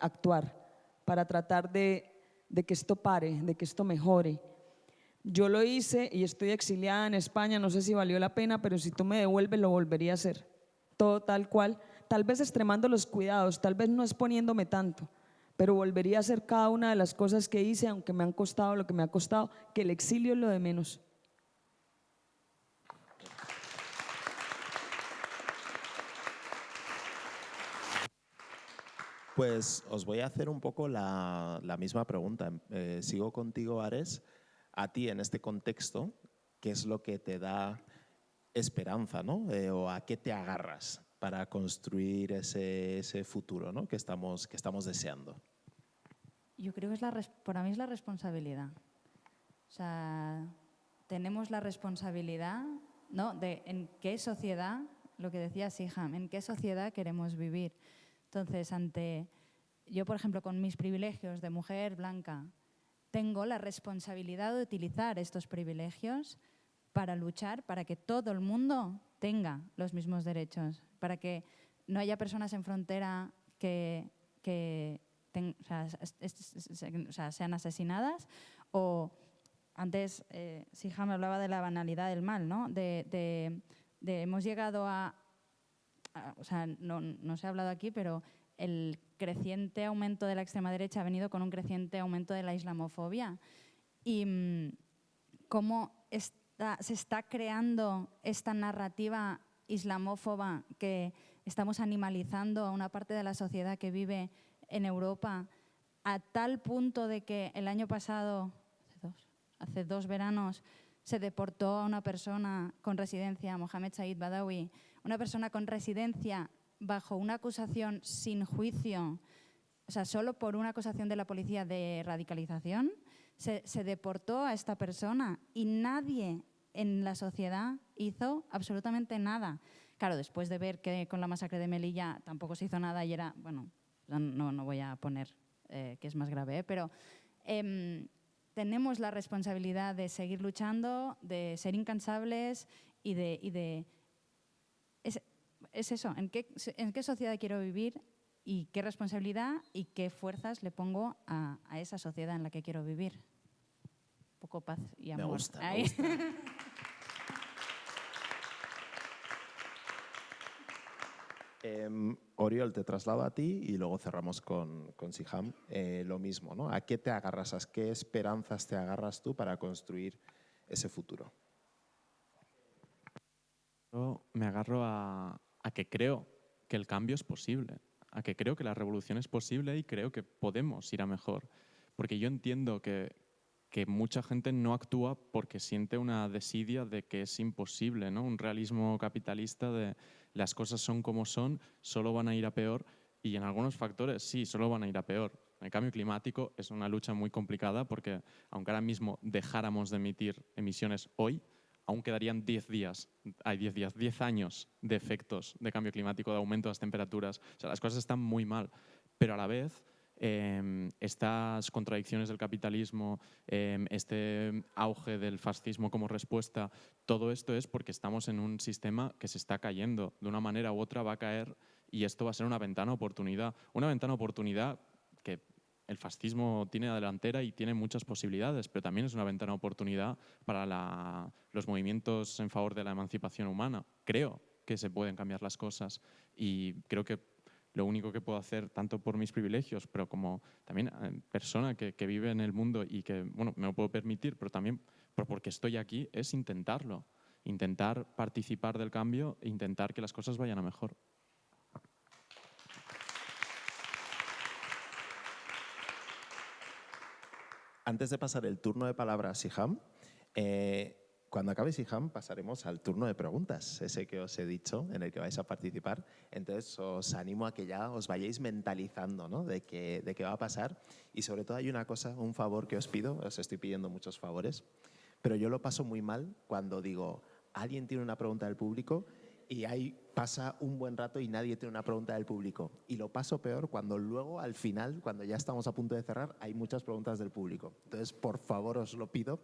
actuar para tratar de que esto pare, de que esto mejore. Yo lo hice y estoy exiliada en España, no sé si valió la pena, pero si tú me devuelves lo volvería a hacer, todo tal cual, tal vez extremando los cuidados, tal vez no exponiéndome tanto, pero volvería a hacer cada una de las cosas que hice, aunque me han costado lo que me ha costado, que el exilio es lo de menos. Pues os voy a hacer un poco la misma pregunta. Sigo contigo, Ares. A ti, en este contexto, ¿qué es lo que te da esperanza, ¿no? ¿O a qué te agarras para construir ese futuro, ¿no? que estamos deseando? Yo creo que para mí es la responsabilidad. O sea, tenemos la responsabilidad, ¿no?, de en qué sociedad, lo que decía Siham, en qué sociedad queremos vivir. Entonces, yo, por ejemplo, con mis privilegios de mujer blanca, tengo la responsabilidad de utilizar estos privilegios para luchar para que todo el mundo tenga los mismos derechos, para que no haya personas en frontera que sean asesinadas. O antes Siham hablaba de la banalidad del mal, ¿no? Hemos llegado o sea, no se ha hablado aquí, pero el creciente aumento de la extrema derecha ha venido con un creciente aumento de la islamofobia. Y cómo se está creando esta narrativa islamófoba que estamos animalizando a una parte de la sociedad que vive en Europa, a tal punto de que el año pasado, hace dos veranos, se deportó a una persona con residencia, Mohamed Said Badawi, una persona con residencia bajo una acusación sin juicio, o sea, solo por una acusación de la policía de radicalización, se deportó a esta persona y nadie en la sociedad hizo absolutamente nada. Claro, después de ver que con la masacre de Melilla tampoco se hizo nada y era, bueno, no voy a poner que es más grave, pero tenemos la responsabilidad de seguir luchando, de ser incansables y de es eso, ¿en qué sociedad quiero vivir y qué responsabilidad y qué fuerzas le pongo a esa sociedad en la que quiero vivir? Un poco paz y amor. Me gusta, me gusta. Oriol, te traslado a ti y luego cerramos con Siham. Lo mismo, ¿no? ¿A qué te agarras? ¿A qué esperanzas te agarras tú para construir ese futuro? Yo me agarro a que creo que el cambio es posible, a que creo que la revolución es posible y creo que podemos ir a mejor. Porque yo entiendo que mucha gente no actúa porque siente una desidia de que es imposible, ¿no? Un realismo capitalista de las cosas son como son, solo van a ir a peor, y en algunos factores sí, solo van a ir a peor. El cambio climático es una lucha muy complicada porque aunque ahora mismo dejáramos de emitir emisiones hoy, aún quedarían 10 años de efectos de cambio climático, de aumento de las temperaturas. O sea, las cosas están muy mal, pero a la vez estas contradicciones del capitalismo, este auge del fascismo como respuesta, todo esto es porque estamos en un sistema que se está cayendo. De una manera u otra va a caer y esto va a ser una ventana de oportunidad. Una ventana de oportunidad que el fascismo tiene a la delantera y tiene muchas posibilidades, pero también es una ventana de oportunidad para los movimientos en favor de la emancipación humana. Creo que se pueden cambiar las cosas y creo que lo único que puedo hacer, tanto por mis privilegios, pero como también persona que vive en el mundo y que, bueno, me lo puedo permitir, pero también porque estoy aquí, es intentarlo. Intentar participar del cambio e intentar que las cosas vayan a mejor. Antes de pasar el turno de palabra a Siham, cuando acabe Siham pasaremos al turno de preguntas, ese que os he dicho, en el que vais a participar. Entonces os animo a que ya os vayáis mentalizando, ¿no?, de qué va a pasar. Y sobre todo hay una cosa, un favor que os pido, os estoy pidiendo muchos favores, pero yo lo paso muy mal cuando digo, alguien tiene una pregunta del público y ahí pasa un buen rato y nadie tiene una pregunta del público. Y lo paso peor cuando luego, al final, cuando ya estamos a punto de cerrar, hay muchas preguntas del público. Entonces, por favor, os lo pido,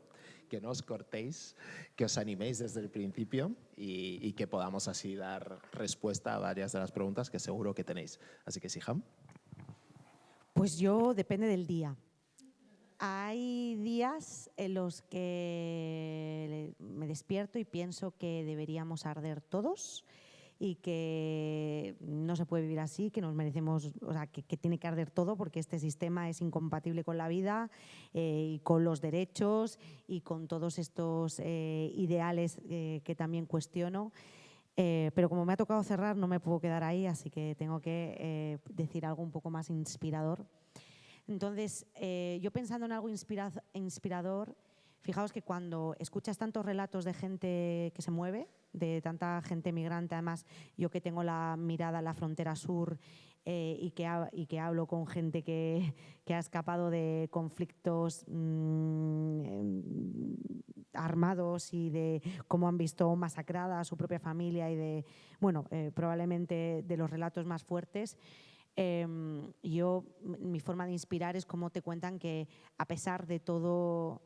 que no os cortéis, que os animéis desde el principio y que podamos así dar respuesta a varias de las preguntas que seguro que tenéis. Así que, Siham. Pues yo, depende del día. Hay días en los que me despierto y pienso que deberíamos arder todos y que no se puede vivir así, que nos merecemos, o sea, que tiene que arder todo porque este sistema es incompatible con la vida y con los derechos y con todos estos ideales que también cuestiono. Pero como me ha tocado cerrar, no me puedo quedar ahí, así que tengo que decir algo un poco más inspirador. Entonces, yo pensando en algo inspirador, fijaos que cuando escuchas tantos relatos de gente que se mueve, de tanta gente migrante, además yo que tengo la mirada en la frontera sur y que hablo con gente que ha escapado de conflictos armados y de cómo han visto masacrada a su propia familia y de, bueno, probablemente de los relatos más fuertes. Mi forma de inspirar es cómo te cuentan que a pesar de todo,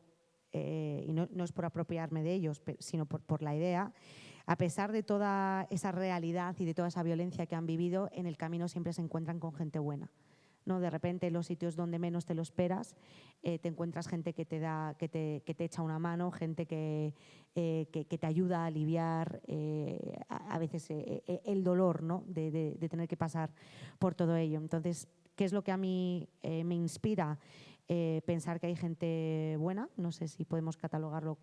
y no es por apropiarme de ellos, sino por la idea, a pesar de toda esa realidad y de toda esa violencia que han vivido, en el camino siempre se encuentran con gente buena, ¿no? De repente en los sitios donde menos te lo esperas te encuentras gente que te echa una mano, gente que te ayuda a aliviar a veces el dolor, ¿no? de tener que pasar por todo ello. Entonces, ¿qué es lo que a mí me inspira? Pensar que hay gente buena, no sé si podemos catalogarlo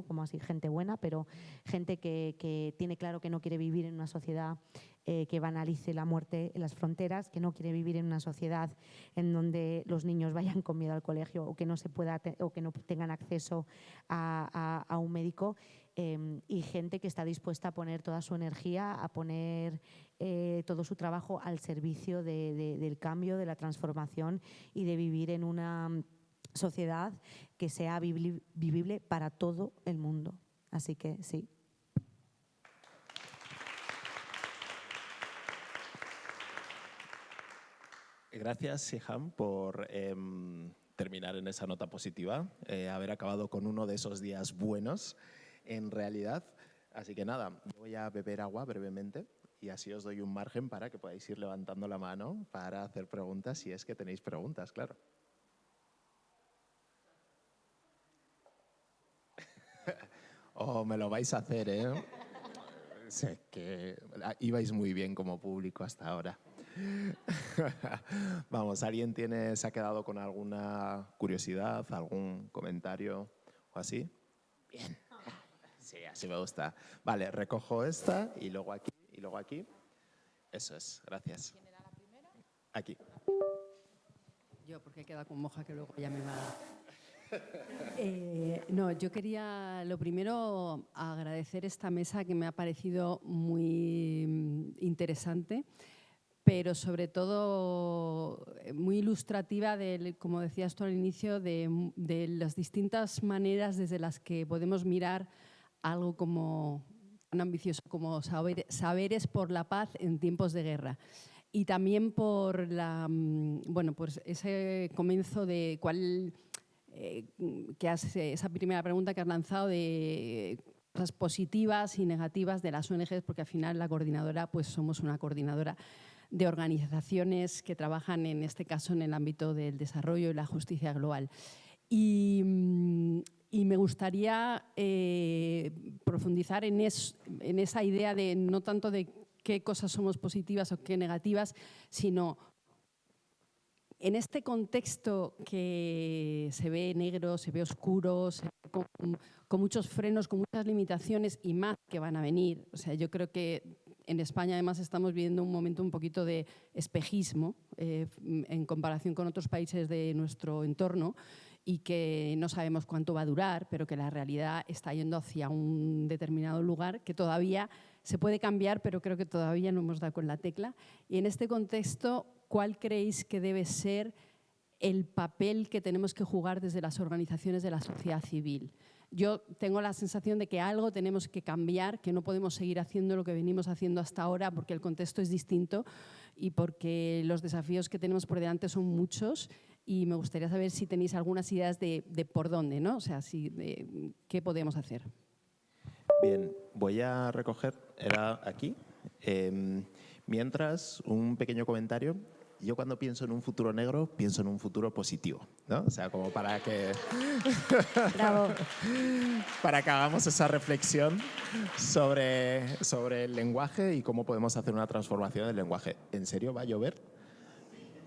como así, gente buena, pero gente que tiene claro que no quiere vivir en una sociedad que banalice la muerte en las fronteras, que no quiere vivir en una sociedad en donde los niños vayan con miedo al colegio o que no tengan acceso a un médico, y gente que está dispuesta a poner toda su energía, a poner todo su trabajo al servicio del cambio, de la transformación y de vivir en una sociedad que sea vivible para todo el mundo. Así que sí. Gracias, Siham, por terminar en esa nota positiva, haber acabado con uno de esos días buenos, en realidad. Así que nada, voy a beber agua brevemente y así os doy un margen para que podáis ir levantando la mano para hacer preguntas, si es que tenéis preguntas, claro. Oh, me lo vais a hacer, ¿eh? Sé que ibais muy bien como público hasta ahora. Vamos, ¿alguien se ha quedado con alguna curiosidad, algún comentario o así? Bien. Sí, así me gusta. Vale, recojo esta y luego aquí y luego aquí. Eso es, gracias. ¿Quién era la primera? Aquí. Yo, porque he quedado con Moja, que luego ya me va no, yo quería lo primero agradecer esta mesa que me ha parecido muy interesante, pero sobre todo muy ilustrativa, como decías tú al inicio, de las distintas maneras desde las que podemos mirar algo como tan ambicioso como saberes por la paz en tiempos de guerra. Y también por pues ese comienzo de cuál... esa primera pregunta que has lanzado de cosas positivas y negativas de las ONGs, porque al final la coordinadora, pues somos una coordinadora de organizaciones que trabajan en este caso en el ámbito del desarrollo y la justicia global. Y me gustaría profundizar en esa idea de no tanto de qué cosas somos positivas o qué negativas, sino en este contexto que se ve negro, se ve oscuro, se ve con muchos frenos, con muchas limitaciones y más que van a venir. O sea, yo creo que en España además estamos viviendo un momento un poquito de espejismo en comparación con otros países de nuestro entorno y que no sabemos cuánto va a durar, pero que la realidad está yendo hacia un determinado lugar que todavía se puede cambiar, pero creo que todavía no hemos dado con la tecla. Y en este contexto, ¿cuál creéis que debe ser el papel que tenemos que jugar desde las organizaciones de la sociedad civil? Yo tengo la sensación de que algo tenemos que cambiar, que no podemos seguir haciendo lo que venimos haciendo hasta ahora porque el contexto es distinto y porque los desafíos que tenemos por delante son muchos, y me gustaría saber si tenéis algunas ideas de por dónde, ¿no? O sea, qué podemos hacer. Bien, voy a recoger, era aquí. Mientras, un pequeño comentario. Yo cuando pienso en un futuro negro, pienso en un futuro positivo, ¿no? O sea, como para que... Bravo. Para que hagamos esa reflexión sobre el lenguaje y cómo podemos hacer una transformación del lenguaje. ¿En serio va a llover?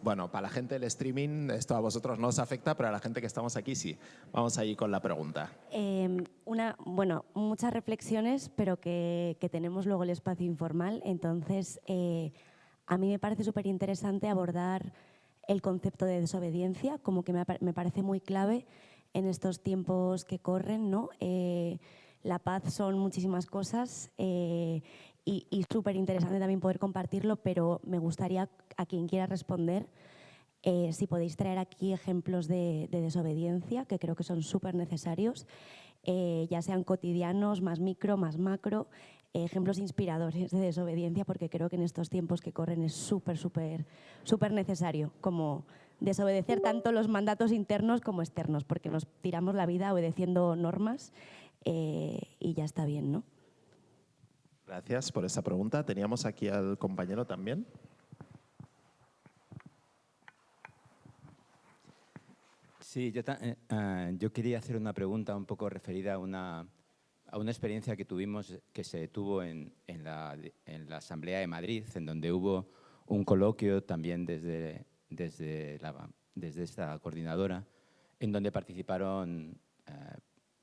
Bueno, para la gente del streaming esto a vosotros no os afecta, pero a la gente que estamos aquí sí. Vamos ahí con la pregunta. Muchas reflexiones, pero que tenemos luego el espacio informal. Entonces, a mí me parece súper interesante abordar el concepto de desobediencia, como que me parece muy clave en estos tiempos que corren, ¿no? La paz son muchísimas cosas y súper interesante también poder compartirlo, pero me gustaría a quien quiera responder si podéis traer aquí ejemplos de desobediencia, que creo que son súper necesarios, ya sean cotidianos, más micro, más macro, ejemplos inspiradores de desobediencia, porque creo que en estos tiempos que corren es súper necesario, como desobedecer tanto los mandatos internos como externos, porque nos tiramos la vida obedeciendo normas y ya está bien, ¿no? Gracias por esa pregunta. Teníamos aquí al compañero también. Sí, yo quería hacer una pregunta un poco referida a una experiencia que tuvimos, que se tuvo en la Asamblea de Madrid, en donde hubo un coloquio también desde esta coordinadora, en donde participaron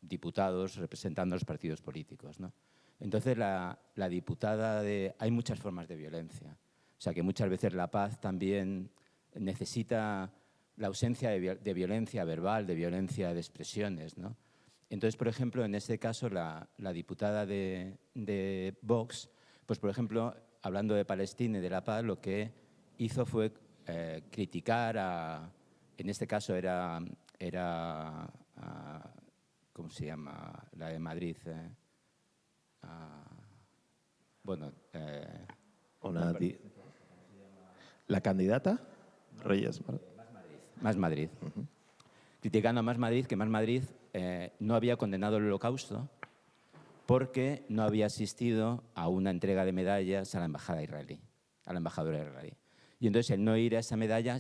diputados representando a los partidos políticos, ¿no? Entonces, la diputada hay muchas formas de violencia. O sea, que muchas veces la paz también necesita la ausencia de violencia verbal, de violencia de expresiones, ¿no? Entonces, por ejemplo, en este caso, la diputada de Vox, pues, por ejemplo, hablando de Palestina y de la paz, lo que hizo fue criticar en este caso era ¿cómo se llama? La de Madrid. ¿La candidata? Reyes. Más Madrid. Criticando a Más Madrid, que Más Madrid no había condenado el Holocausto porque no había asistido a una entrega de medallas a la embajada israelí, a la embajadora israelí. Y entonces, el no ir a esa medalla,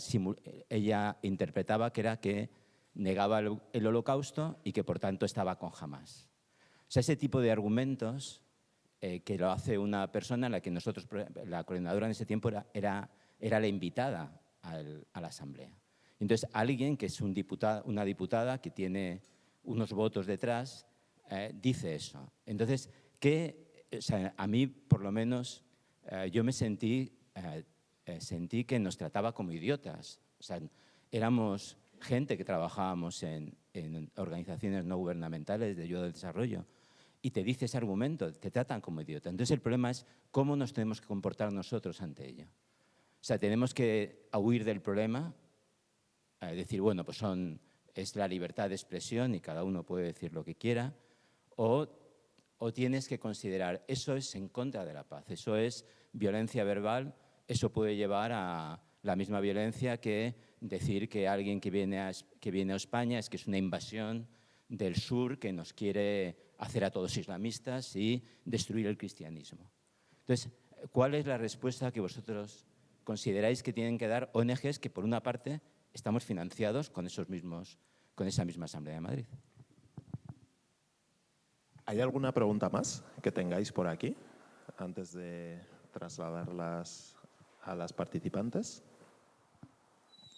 ella interpretaba que era que negaba el Holocausto y que, por tanto, estaba con Hamás. O sea, ese tipo de argumentos que lo hace una persona en la que nosotros, la coordinadora en ese tiempo, era la invitada a la Asamblea. Entonces, alguien que es una diputada que tiene unos votos detrás, dice eso. Entonces, o sea, a mí, por lo menos, yo me sentí que nos trataba como idiotas. O sea, éramos gente que trabajábamos en organizaciones no gubernamentales de ayuda al desarrollo y te dice ese argumento, te tratan como idiota. Entonces, el problema es cómo nos tenemos que comportar nosotros ante ello. O sea, tenemos que huir del problema, decir, bueno, pues es la libertad de expresión y cada uno puede decir lo que quiera, o tienes que considerar, eso es en contra de la paz, eso es violencia verbal, eso puede llevar a la misma violencia que decir que alguien que viene a España es que es una invasión del sur que nos quiere hacer a todos islamistas y destruir el cristianismo. Entonces, ¿cuál es la respuesta que vosotros consideráis que tienen que dar ONGs que, por una parte, estamos financiados con esa misma Asamblea de Madrid? ¿Hay alguna pregunta más que tengáis por aquí antes de trasladarlas a las participantes?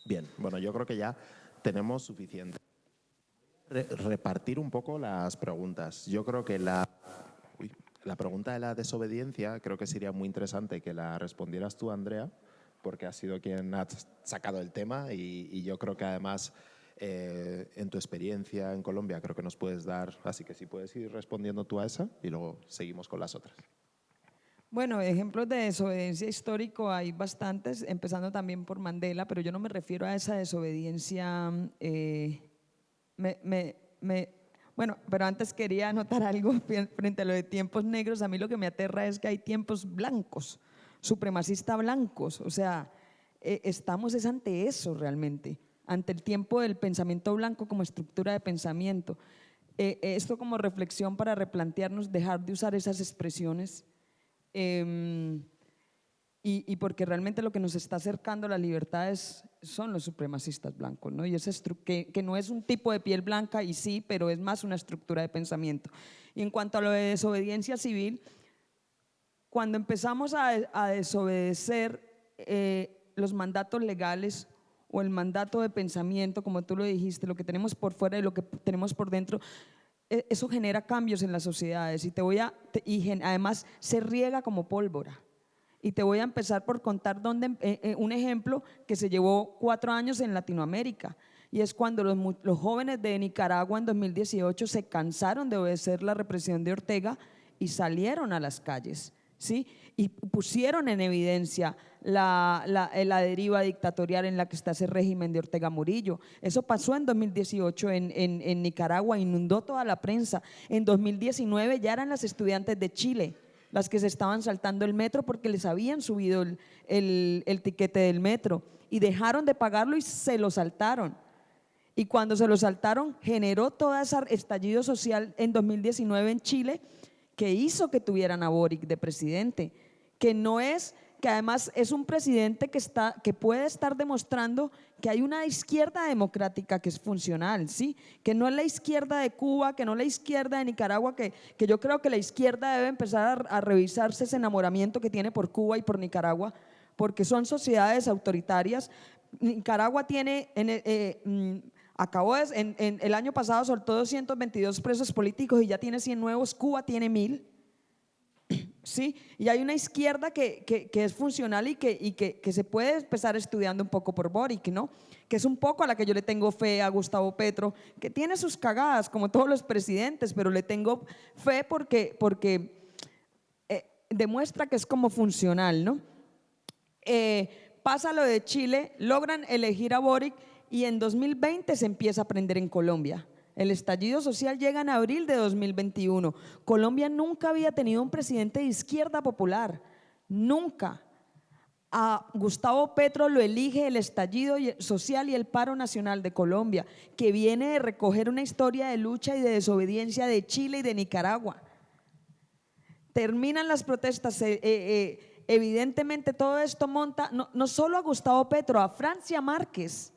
Bien, bueno, yo creo que ya tenemos suficiente. Repartir un poco las preguntas. Yo creo que la pregunta de la desobediencia creo que sería muy interesante que la respondieras tú, Andrea, porque has sido quien ha sacado el tema y yo creo que además en tu experiencia en Colombia creo que nos puedes dar, así que si puedes ir respondiendo tú a esa y luego seguimos con las otras. Bueno, ejemplos de desobediencia histórico hay bastantes, empezando también por Mandela, pero yo no me refiero a esa desobediencia. Bueno, pero antes quería anotar algo frente a lo de tiempos negros. A mí lo que me aterra es que hay tiempos blancos, supremacistas blancos. O sea, estamos ante eso realmente, ante el tiempo del pensamiento blanco como estructura de pensamiento. Esto como reflexión para replantearnos, dejar de usar esas expresiones. Y porque realmente lo que nos está acercando a la libertad son los supremacistas blancos, ¿no? Y que no es un tipo de piel blanca, y sí, pero es más una estructura de pensamiento. Y en cuanto a lo de desobediencia civil, cuando empezamos a desobedecer los mandatos legales o el mandato de pensamiento, como tú lo dijiste, lo que tenemos por fuera y lo que tenemos por dentro, eso genera cambios en las sociedades además se riega como pólvora. Y te voy a empezar por contar un ejemplo que se llevó 4 años en Latinoamérica, y es cuando los jóvenes de Nicaragua en 2018 se cansaron de obedecer la represión de Ortega y salieron a las calles, ¿sí? Y pusieron en evidencia la deriva dictatorial en la que está ese régimen de Ortega Murillo. Eso pasó en 2018 en Nicaragua, inundó toda la prensa. En 2019 ya eran las estudiantes de Chile las que se estaban saltando el metro porque les habían subido el tiquete del metro y dejaron de pagarlo y se lo saltaron. Y cuando se lo saltaron generó todo ese estallido social en 2019 en Chile, que hizo que tuvieran a Boric de presidente, que además es un presidente que puede estar demostrando que hay una izquierda democrática que es funcional, ¿sí? Que no es la izquierda de Cuba, que no es la izquierda de Nicaragua, que yo creo que la izquierda debe empezar a revisarse ese enamoramiento que tiene por Cuba y por Nicaragua, porque son sociedades autoritarias. Nicaragua tiene, en el año pasado soltó 222 presos políticos y ya tiene 100 nuevos, Cuba tiene 1000. ¿Sí? Y hay una izquierda que es funcional y que se puede empezar estudiando un poco por Boric, ¿no? Que es un poco a la que yo le tengo fe a Gustavo Petro, que tiene sus cagadas como todos los presidentes, pero le tengo fe porque demuestra que es como funcional, ¿no? Pasa lo de Chile, logran elegir a Boric y en 2020 se empieza a aprender en Colombia. El estallido social llega en abril de 2021. Colombia nunca había tenido un presidente de izquierda popular, nunca. A Gustavo Petro lo elige el estallido social y el paro nacional de Colombia, que viene de recoger una historia de lucha y de desobediencia de Chile y de Nicaragua. Terminan las protestas, evidentemente todo esto monta no solo a Gustavo Petro, a Francia Márquez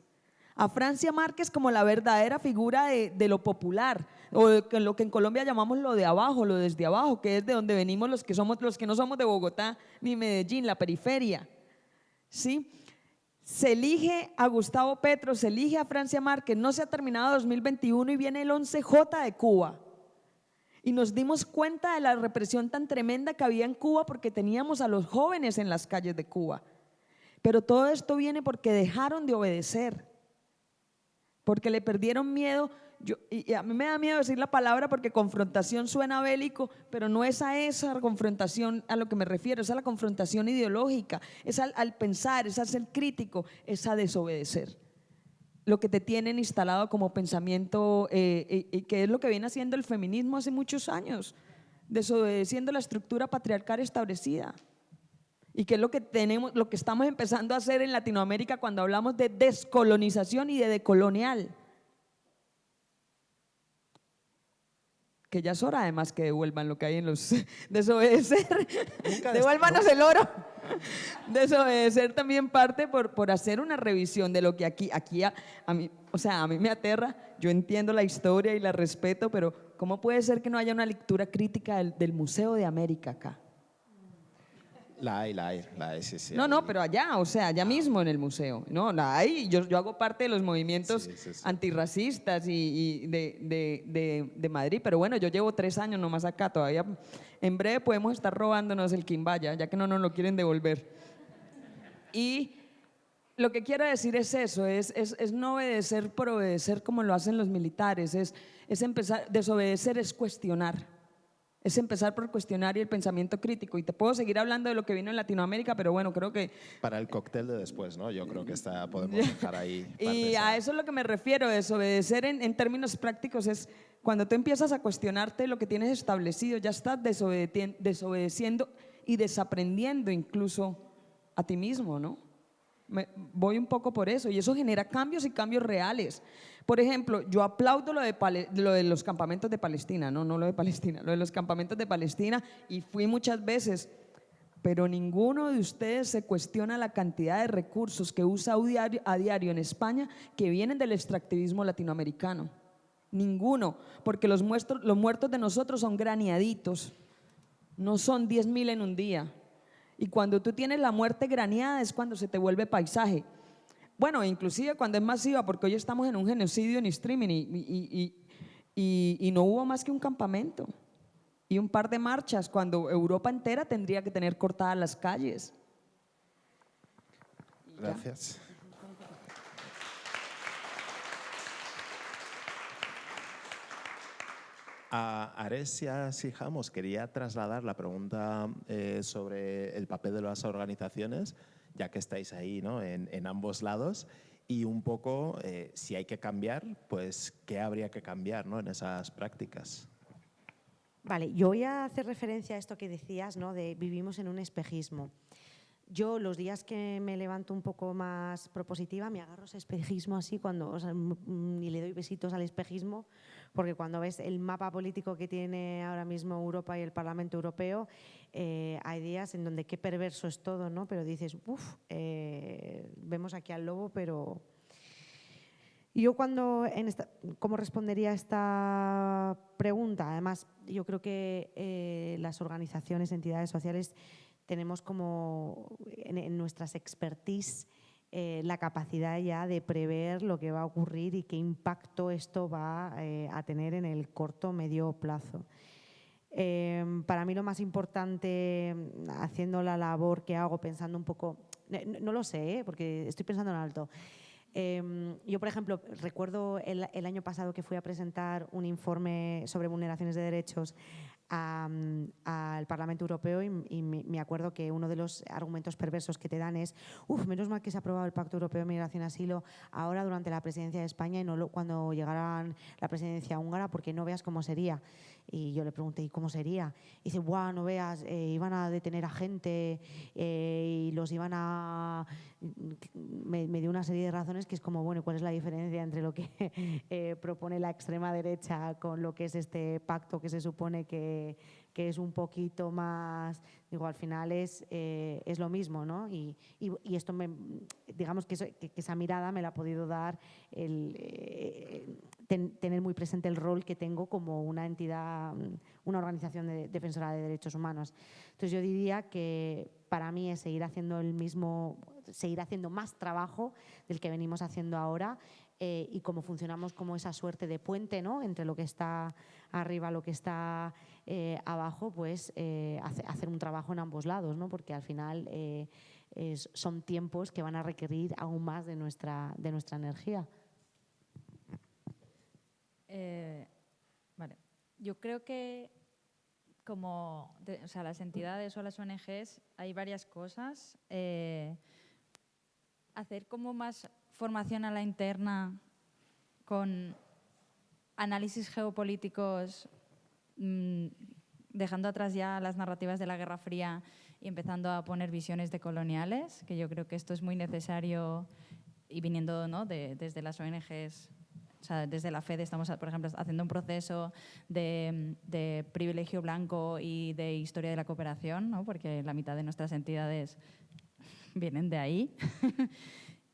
como la verdadera figura de lo popular, o lo que en Colombia llamamos lo de abajo, lo desde abajo, que es de donde venimos los que no somos de Bogotá ni Medellín, la periferia, ¿sí? Se elige a Gustavo Petro, se elige a Francia Márquez, no se ha terminado 2021 y viene el 11J de Cuba. Y nos dimos cuenta de la represión tan tremenda que había en Cuba porque teníamos a los jóvenes en las calles de Cuba. Pero todo esto viene porque dejaron de obedecer, porque le perdieron miedo. Y a mí me da miedo decir la palabra porque confrontación suena bélico, pero no es a esa confrontación a lo que me refiero, es a la confrontación ideológica, es al pensar, es a ser crítico, es a desobedecer lo que te tienen instalado como pensamiento, y que es lo que viene haciendo el feminismo hace muchos años, desobedeciendo la estructura patriarcal establecida. Y que es lo que estamos empezando a hacer en Latinoamérica cuando hablamos de descolonización y de decolonial. Que ya es hora además que devuelvan lo que hay en los… Desobedecer, devuélvanos el oro. Desobedecer también parte por hacer una revisión de lo que aquí a mí me aterra. Yo entiendo la historia y la respeto, pero ¿cómo puede ser que no haya una lectura crítica del Museo de América acá? La hay, sí. No, pero allá mismo en el museo. No, la hay. Yo hago parte de los movimientos antirracistas y de Madrid, pero bueno, yo llevo 3 años nomás acá. Todavía en breve podemos estar robándonos el Quimbaya, ya que no nos lo quieren devolver. Y lo que quiero decir es eso, es no obedecer por obedecer como lo hacen los militares, es empezar, desobedecer es cuestionar. Es empezar por cuestionar y el pensamiento crítico. Y te puedo seguir hablando de lo que vino en Latinoamérica, pero bueno, creo que… Para el cóctel de después, ¿no? Yo creo que podemos dejar ahí… Y a eso es lo que me refiero, desobedecer en términos prácticos es cuando tú empiezas a cuestionarte lo que tienes establecido, ya estás desobedeciendo y desaprendiendo incluso a ti mismo, ¿no? Voy un poco por eso y eso genera cambios y cambios reales. Por ejemplo, yo aplaudo lo de los campamentos de Palestina, no lo de Palestina, lo de los campamentos de Palestina, y fui muchas veces, pero ninguno de ustedes se cuestiona la cantidad de recursos que usa a diario en España que vienen del extractivismo latinoamericano. Ninguno, porque los muertos de nosotros son graneaditos, no son 10.000 en un día. Y cuando tú tienes la muerte graneada es cuando se te vuelve paisaje. Bueno, inclusive cuando es masiva, porque hoy estamos en un genocidio en streaming y no hubo más que un campamento y un par de marchas, cuando Europa entera tendría que tener cortadas las calles. Gracias. A Aresia Sijamos quería trasladar la pregunta sobre el papel de las organizaciones, ya que estáis ahí, ¿no? en ambos lados, y un poco si hay que cambiar, pues qué habría que cambiar, ¿no? en esas prácticas. Vale, yo voy a hacer referencia a esto que decías, ¿no? De vivimos en un espejismo. Yo los días que me levanto un poco más propositiva me agarro ese espejismo así y le doy besitos al espejismo, porque cuando ves el mapa político que tiene ahora mismo Europa y el Parlamento Europeo, hay días en donde qué perverso es todo, ¿no? Pero dices, vemos aquí al lobo, pero... Yo ¿cómo respondería a esta pregunta? Además, yo creo que las organizaciones, entidades sociales, tenemos como en nuestras expertise la capacidad ya de prever lo que va a ocurrir y qué impacto esto va a tener en el corto o medio plazo. Para mí lo más importante, haciendo la labor que hago, pensando un poco, no lo sé, porque estoy pensando en alto. Yo, por ejemplo, recuerdo el año pasado que fui a presentar un informe sobre vulneraciones de derechos al Parlamento Europeo y me acuerdo que uno de los argumentos perversos que te dan es menos mal que se ha aprobado el Pacto Europeo de Migración y Asilo ahora durante la presidencia de España y no cuando llegara la presidencia húngara, porque no veas cómo sería. Y yo le pregunté, ¿y cómo sería? Y dice, no veas, iban a detener a gente y los iban a... Me dio una serie de razones que es como, bueno, ¿cuál es la diferencia entre lo que propone la extrema derecha con lo que es este pacto que se supone que es un poquito más... Digo, al final es lo mismo, ¿no? Y esto, digamos que esa mirada me la ha podido dar tener muy presente el rol que tengo como una entidad, una organización defensora de derechos humanos. Entonces yo diría que para mí es seguir haciendo más trabajo del que venimos haciendo ahora y cómo funcionamos como esa suerte de puente, ¿no? Entre lo que está arriba, lo que está abajo, pues hacer un trabajo en ambos lados, ¿no? Porque al final son tiempos que van a requerir aún más de nuestra energía. Vale. Yo creo que las entidades o las ONGs hay varias cosas. Hacer como más formación a la interna con análisis geopolíticos, dejando atrás ya las narrativas de la Guerra Fría y empezando a poner visiones decoloniales, que yo creo que esto es muy necesario y viniendo, ¿no? desde las ONGs. O sea, desde la FED estamos, por ejemplo, haciendo un proceso de privilegio blanco y de historia de la cooperación, ¿no? Porque la mitad de nuestras entidades vienen de ahí.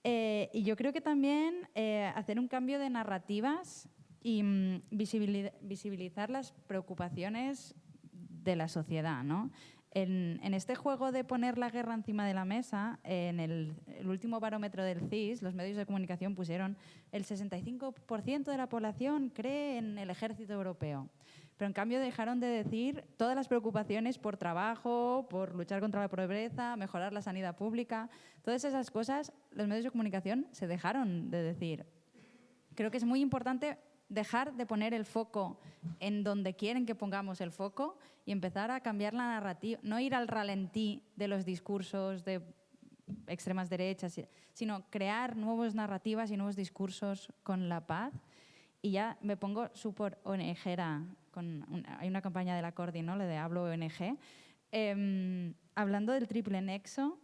Y yo creo que también hacer un cambio de narrativas y visibilizar las preocupaciones de la sociedad, ¿no? En este juego de poner la guerra encima de la mesa, en el último barómetro del CIS, los medios de comunicación pusieron el 65% de la población cree en el ejército europeo. Pero en cambio dejaron de decir todas las preocupaciones por trabajo, por luchar contra la pobreza, mejorar la sanidad pública. Todas esas cosas, los medios de comunicación se dejaron de decir. Creo que es muy importante dejar de poner el foco en donde quieren que pongamos el foco y empezar a cambiar la narrativa, no ir al ralentí de los discursos de extremas derechas, sino crear nuevas narrativas y nuevos discursos con la paz. Y ya me pongo súper ONGera, hay una campaña de la Cordi, ¿no? Le de Hablo ONG, hablando del triple nexo,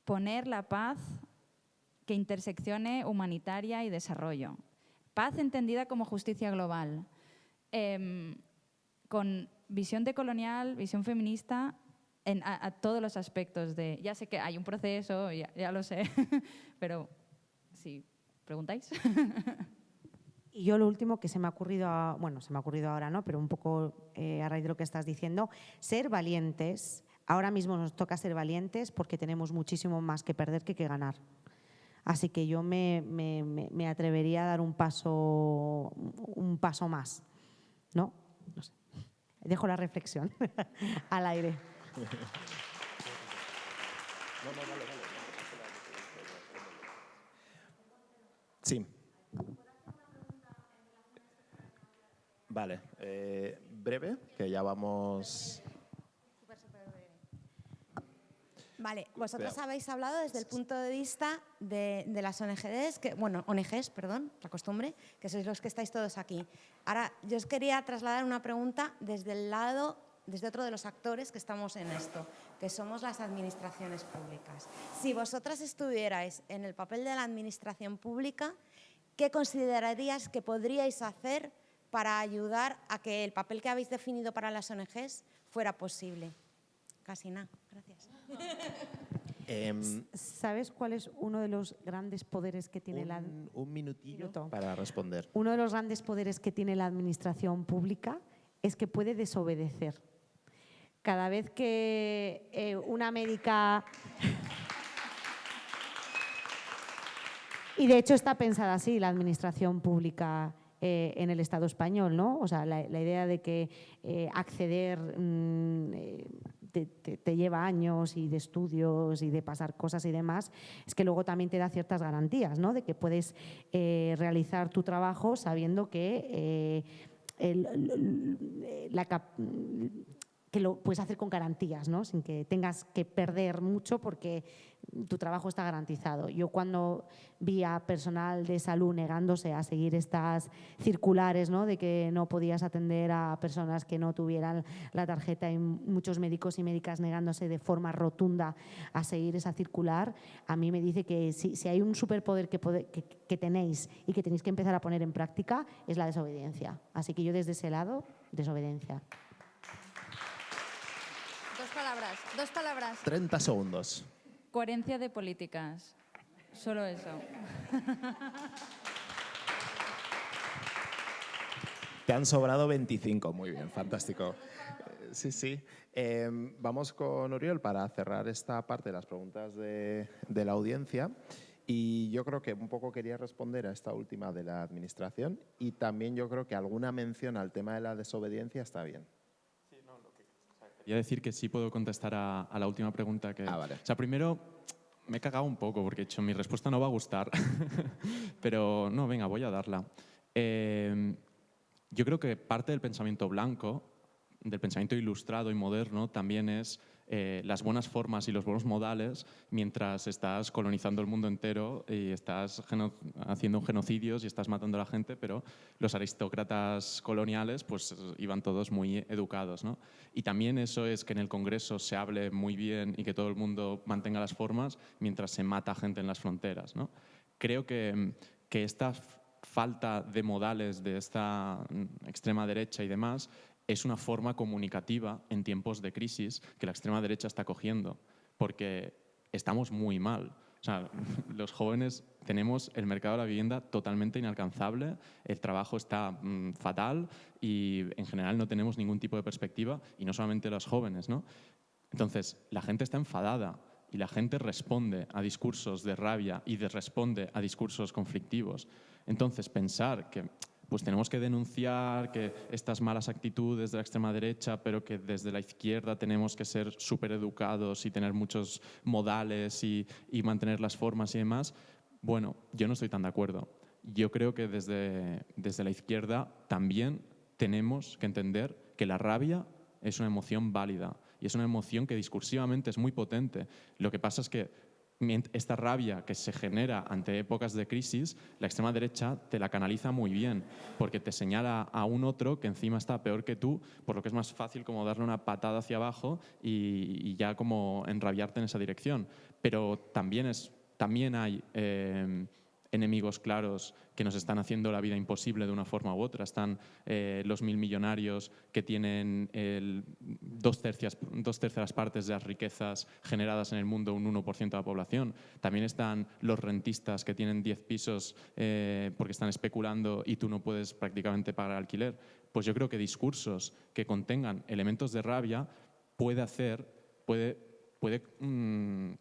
poner la paz que interseccione humanitaria y desarrollo. Paz entendida como justicia global, con visión decolonial, visión feminista, a todos los aspectos de... Ya sé que hay un proceso, ya lo sé, pero si preguntáis. Y yo lo último que se me ha ocurrido ahora, ¿no? Pero un poco a raíz de lo que estás diciendo, ser valientes. Ahora mismo nos toca ser valientes porque tenemos muchísimo más que perder que ganar. Así que yo me atrevería a dar un paso más, ¿no? No sé. Dejo la reflexión al aire. Sí. Vale. Breve, que ya vamos... Vale, vosotros Cuidado. habéis hablado desde el punto de vista de las ONGs, ONGs, perdón, la costumbre, que sois los que estáis todos aquí. Ahora, yo os quería trasladar una pregunta desde otro de los actores que estamos en esto, que somos las administraciones públicas. Si vosotras estuvierais en el papel de la administración pública, ¿qué consideraríais que podríais hacer para ayudar a que el papel que habéis definido para las ONGs fuera posible? Casi nada, gracias. ¿Sabes cuál es uno de los grandes poderes que tiene un minutillo para responder. Uno de los grandes poderes que tiene la administración pública es que puede desobedecer. Cada vez que una médica... Y de hecho está pensada así la administración pública en el Estado español, ¿no? O sea, la idea de que acceder te lleva años y de estudios y de pasar cosas y demás, es que luego también te da ciertas garantías, ¿no? De que puedes realizar tu trabajo sabiendo que que lo puedes hacer con garantías, ¿no? Sin que tengas que perder mucho porque tu trabajo está garantizado. Yo cuando vi a personal de salud negándose a seguir estas circulares, ¿no? De que no podías atender a personas que no tuvieran la tarjeta y muchos médicos y médicas negándose de forma rotunda a seguir esa circular, a mí me dice que si hay un superpoder que tenéis y que tenéis que empezar a poner en práctica es la desobediencia. Así que yo desde ese lado, desobediencia. Dos palabras. 30 segundos. Coherencia de políticas. Solo eso. Te han sobrado 25. Muy bien, fantástico. Sí. Vamos con Oriol para cerrar esta parte de las preguntas de la audiencia. Y yo creo que un poco quería responder a esta última de la administración y también yo creo que alguna mención al tema de la desobediencia está bien. Quería decir que sí puedo contestar a la última pregunta. Vale. O sea, primero me he cagado un poco porque he dicho, mi respuesta no va a gustar, pero no, venga, voy a darla. Yo creo que parte del pensamiento blanco, del pensamiento ilustrado y moderno, también es las buenas formas y los buenos modales mientras estás colonizando el mundo entero y estás haciendo genocidios y estás matando a la gente, pero los aristócratas coloniales pues iban todos muy educados, ¿no? Y también eso es que en el Congreso se hable muy bien y que todo el mundo mantenga las formas mientras se mata gente en las fronteras, ¿no? Creo que esta falta de modales de esta extrema derecha y demás es una forma comunicativa en tiempos de crisis que la extrema derecha está cogiendo, porque estamos muy mal. O sea, los jóvenes tenemos el mercado de la vivienda totalmente inalcanzable, el trabajo está fatal y en general no tenemos ningún tipo de perspectiva, y no solamente los jóvenes, ¿no? Entonces, la gente está enfadada y la gente responde a discursos de rabia y responde a discursos conflictivos. Entonces, pensar que pues tenemos que denunciar que estas malas actitudes de la extrema derecha, pero que desde la izquierda tenemos que ser súper educados y tener muchos modales y mantener las formas y demás, bueno, yo no estoy tan de acuerdo. Yo creo que desde la izquierda también tenemos que entender que la rabia es una emoción válida y es una emoción que discursivamente es muy potente. Lo que pasa es que esta rabia que se genera ante épocas de crisis, la extrema derecha te la canaliza muy bien, porque te señala a un otro que encima está peor que tú, por lo que es más fácil como darle una patada hacia abajo y ya como enrabiarte en esa dirección. Pero también hay enemigos claros que nos están haciendo la vida imposible de una forma u otra. Están los 1000 millonarios que tienen dos terceras partes de las riquezas generadas en el mundo, un 1% de la población. También están los rentistas que tienen 10 pisos porque están especulando y tú no puedes prácticamente pagar alquiler. Pues yo creo que discursos que contengan elementos de rabia puede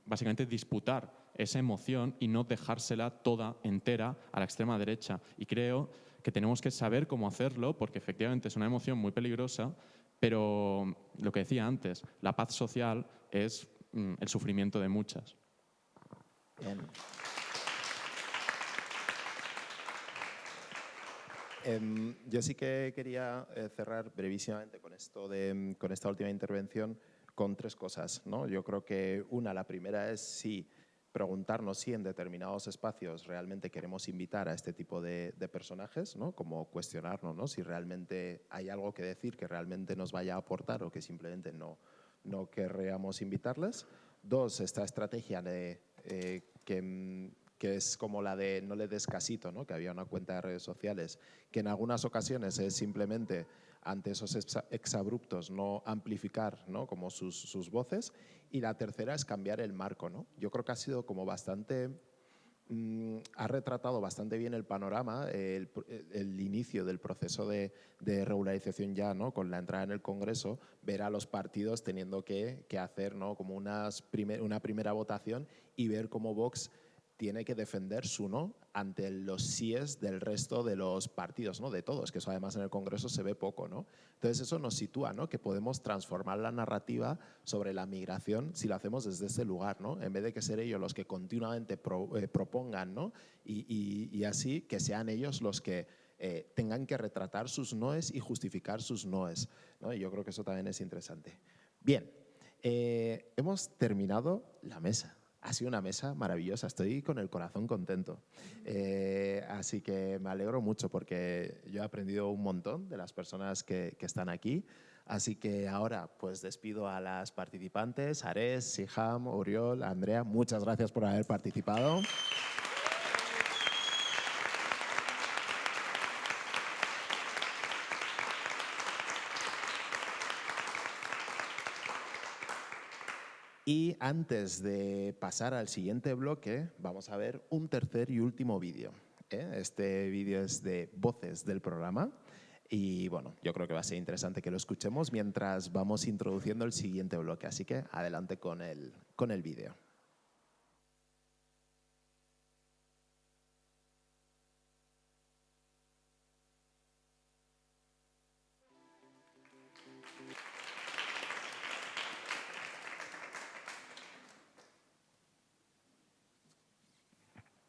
básicamente disputar esa emoción y no dejársela toda entera a la extrema derecha. Y creo que tenemos que saber cómo hacerlo, porque efectivamente es una emoción muy peligrosa, pero lo que decía antes, la paz social es el sufrimiento de muchas. Bien. Yo sí que quería cerrar brevísimamente con esta última intervención con 3 cosas, ¿no? Yo creo que la primera es preguntarnos si en determinados espacios realmente queremos invitar a este tipo de personajes, ¿no? Como cuestionarnos, ¿no? Si realmente hay algo que decir que realmente nos vaya a aportar o que simplemente no querríamos invitarles. 2, esta estrategia de que es como la de no le des casito, ¿no? Que había una cuenta de redes sociales que en algunas ocasiones es simplemente ante esos exabruptos no amplificar, ¿no? Como sus voces. Y la tercera es cambiar el marco, ¿no? Yo creo que ha sido como bastante... ha retratado bastante bien el panorama, el inicio del proceso de regularización ya, ¿no? Con la entrada en el Congreso, ver a los partidos teniendo que hacer, ¿no? Como una primera votación y ver cómo Vox tiene que defender su no ante los síes del resto de los partidos, ¿no? De todos, que eso además en el Congreso se ve poco, ¿no? Entonces eso nos sitúa, ¿no? Que podemos transformar la narrativa sobre la migración si lo hacemos desde ese lugar, ¿no? En vez de que ser ellos los que continuamente propongan, ¿no? Y así que sean ellos los que tengan que retratar sus noes y justificar sus noes, ¿no? Y yo creo que eso también es interesante. Bien, hemos terminado la mesa. Ha sido una mesa maravillosa, estoy con el corazón contento. Así que me alegro mucho porque yo he aprendido un montón de las personas que están aquí. Así que ahora pues despido a las participantes, Ares, Siham, Oriol, Andrea, muchas gracias por haber participado. Y antes de pasar al siguiente bloque, vamos a ver un tercer y último vídeo. Este vídeo es de voces del programa y bueno, yo creo que va a ser interesante que lo escuchemos mientras vamos introduciendo el siguiente bloque. Así que adelante con el vídeo.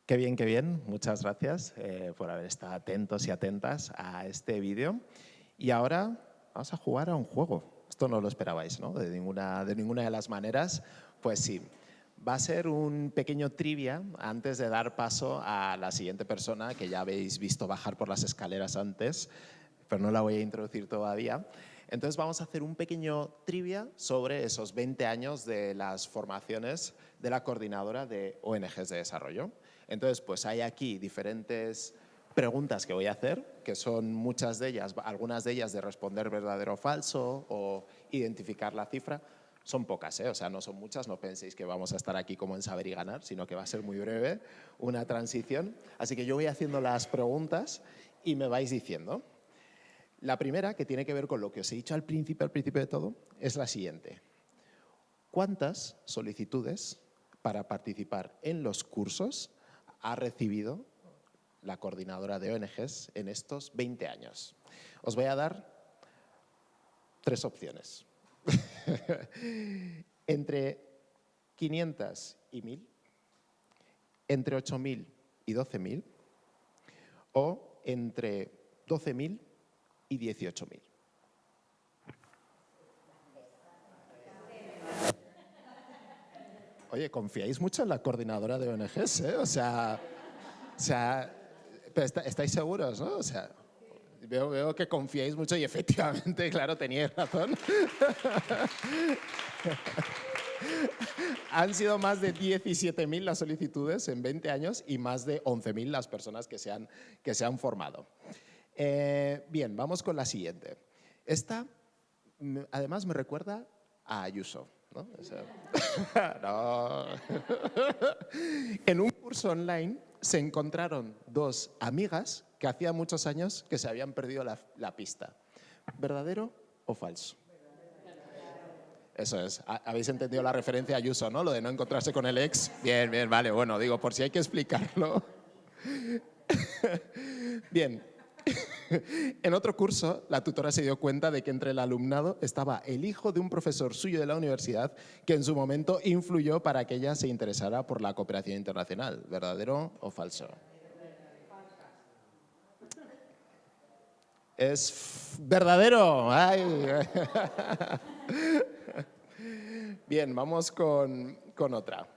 Qué bien, qué bien. Muchas gracias por haber estado atentos y atentas a este vídeo. Y ahora vamos a jugar a un juego. Esto no lo esperabais, ¿no? De ninguna de las maneras. Pues sí, va a ser un pequeño trivia antes de dar paso a la siguiente persona que ya habéis visto bajar por las escaleras antes, pero no la voy a introducir todavía. Entonces vamos a hacer un pequeño trivia sobre esos 20 años de las formaciones de la Coordinadora de ONGs de Desarrollo. Entonces, pues hay aquí diferentes preguntas que voy a hacer, que son muchas de ellas, algunas de ellas de responder verdadero o falso o identificar la cifra. Son pocas, o sea, no son muchas, no penséis que vamos a estar aquí como en Saber y Ganar, sino que va a ser muy breve, una transición. Así que yo voy haciendo las preguntas y me vais diciendo. La primera, que tiene que ver con lo que os he dicho al principio de todo, es la siguiente. ¿Cuántas solicitudes para participar en los cursos ha recibido la Coordinadora de ONGs en estos 20 años? Os voy a dar 3 opciones. Entre 500 y 1000, entre 8000 y 12000 o entre 12000 y 18000. Oye, confiáis mucho en la Coordinadora de ONGs, ¿eh? O sea, pero ¿estáis seguros, no? O sea, veo que confiáis mucho y efectivamente, claro, teníais razón. Han sido más de 17.000 las solicitudes en 20 años y más de 11.000 las personas que se han formado. Bien, vamos con la siguiente. Esta, además, me recuerda a Ayuso, ¿no? O sea, no. En un curso online se encontraron 2 amigas que hacía muchos años que se habían perdido la pista. ¿Verdadero o falso? Eso es. Habéis entendido la referencia a Ayuso, ¿no? Lo de no encontrarse con el ex. Bien, bien, vale. Bueno, digo, por si hay que explicarlo. Bien. En otro curso, la tutora se dio cuenta de que entre el alumnado estaba el hijo de un profesor suyo de la universidad que en su momento influyó para que ella se interesara por la cooperación internacional. ¿Verdadero o falso? Es verdadero. Ay. Bien, vamos con otra.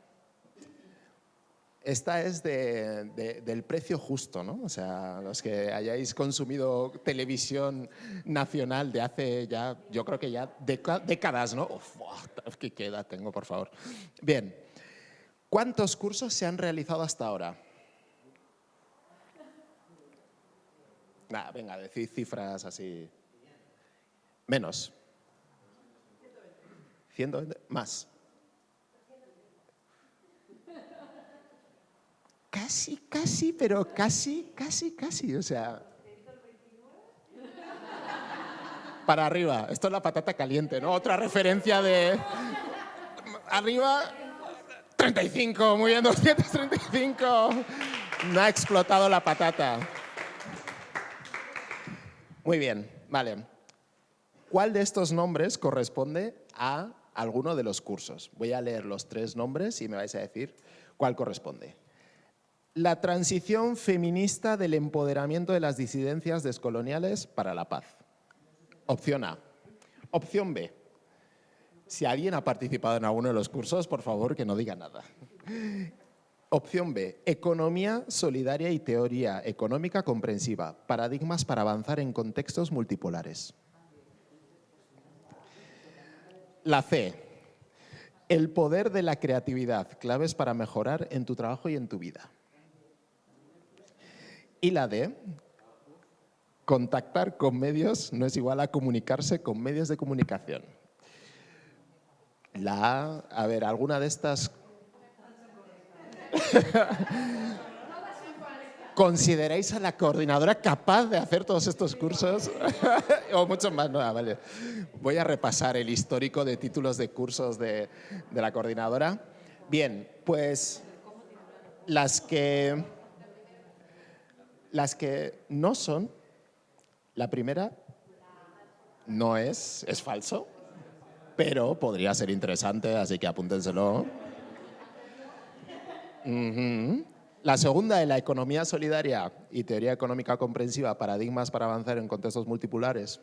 Esta es del precio justo, ¿no? O sea, los que hayáis consumido televisión nacional de hace ya, yo creo que ya décadas, ¿no? Uf, ¿qué edad tengo, por favor? Bien, ¿cuántos cursos se han realizado hasta ahora? Venga, decid cifras así. Menos. 120. Más. Casi, pero casi. O sea, para arriba. Esto es la patata caliente, ¿no? Otra referencia de arriba, 35, muy bien, 235. No ha explotado la patata. Muy bien, vale. ¿Cuál de estos nombres corresponde a alguno de los cursos? Voy a leer los 3 nombres y me vais a decir cuál corresponde. La transición feminista del empoderamiento de las disidencias descoloniales para la paz. Opción A. Opción B. Si alguien ha participado en alguno de los cursos, por favor, que no diga nada. Opción B. Economía solidaria y teoría económica comprensiva. Paradigmas para avanzar en contextos multipolares. La C. El poder de la creatividad. Claves para mejorar en tu trabajo y en tu vida. Y la D, contactar con medios no es igual a comunicarse con medios de comunicación. La A, ver, ¿alguna de estas? ¿Consideráis a la coordinadora capaz de hacer todos estos cursos? O mucho más, no, vale. Voy a repasar el histórico de títulos de cursos de la coordinadora. Bien, pues las que no son, la primera no es falso, pero podría ser interesante, así que apúntenselo. La segunda de la economía solidaria y teoría económica comprensiva, paradigmas para avanzar en contextos multipolares.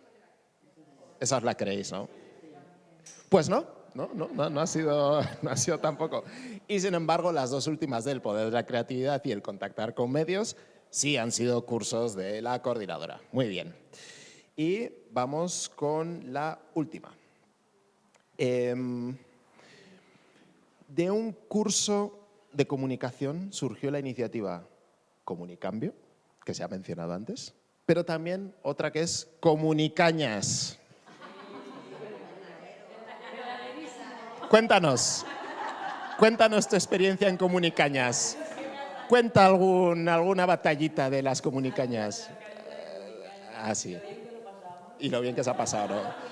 Esa os la creéis, ¿no? Pues no ha sido tampoco. Y sin embargo, las 2 últimas del poder de la creatividad y el contactar con medios sí han sido cursos de la coordinadora. Muy bien. Y vamos con la última. De un curso de comunicación surgió la iniciativa Comunicambio, que se ha mencionado antes, pero también otra que es Comunicañas. Cuéntanos tu experiencia en Comunicañas. Cuenta alguna batallita de las Comunicañas. Sí. Y lo bien que se ha pasado, ¿no?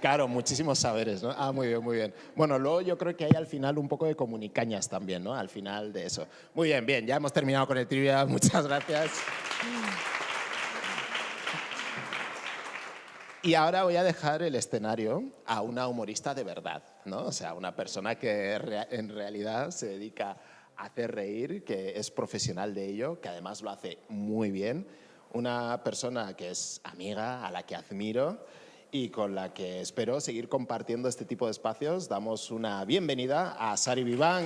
Claro, muchísimos saberes, ¿no? Muy bien, muy bien. Bueno, luego yo creo que hay al final un poco de Comunicañas también, ¿no? Al final de eso. Muy bien, bien, ya hemos terminado con el trivia. Muchas gracias. Y ahora voy a dejar el escenario a una humorista de verdad, ¿no? O sea, una persona que en realidad se dedica a hacer reír, que es profesional de ello, que además lo hace muy bien. Una persona que es amiga, a la que admiro y con la que espero seguir compartiendo este tipo de espacios. Damos una bienvenida a Sari Viván.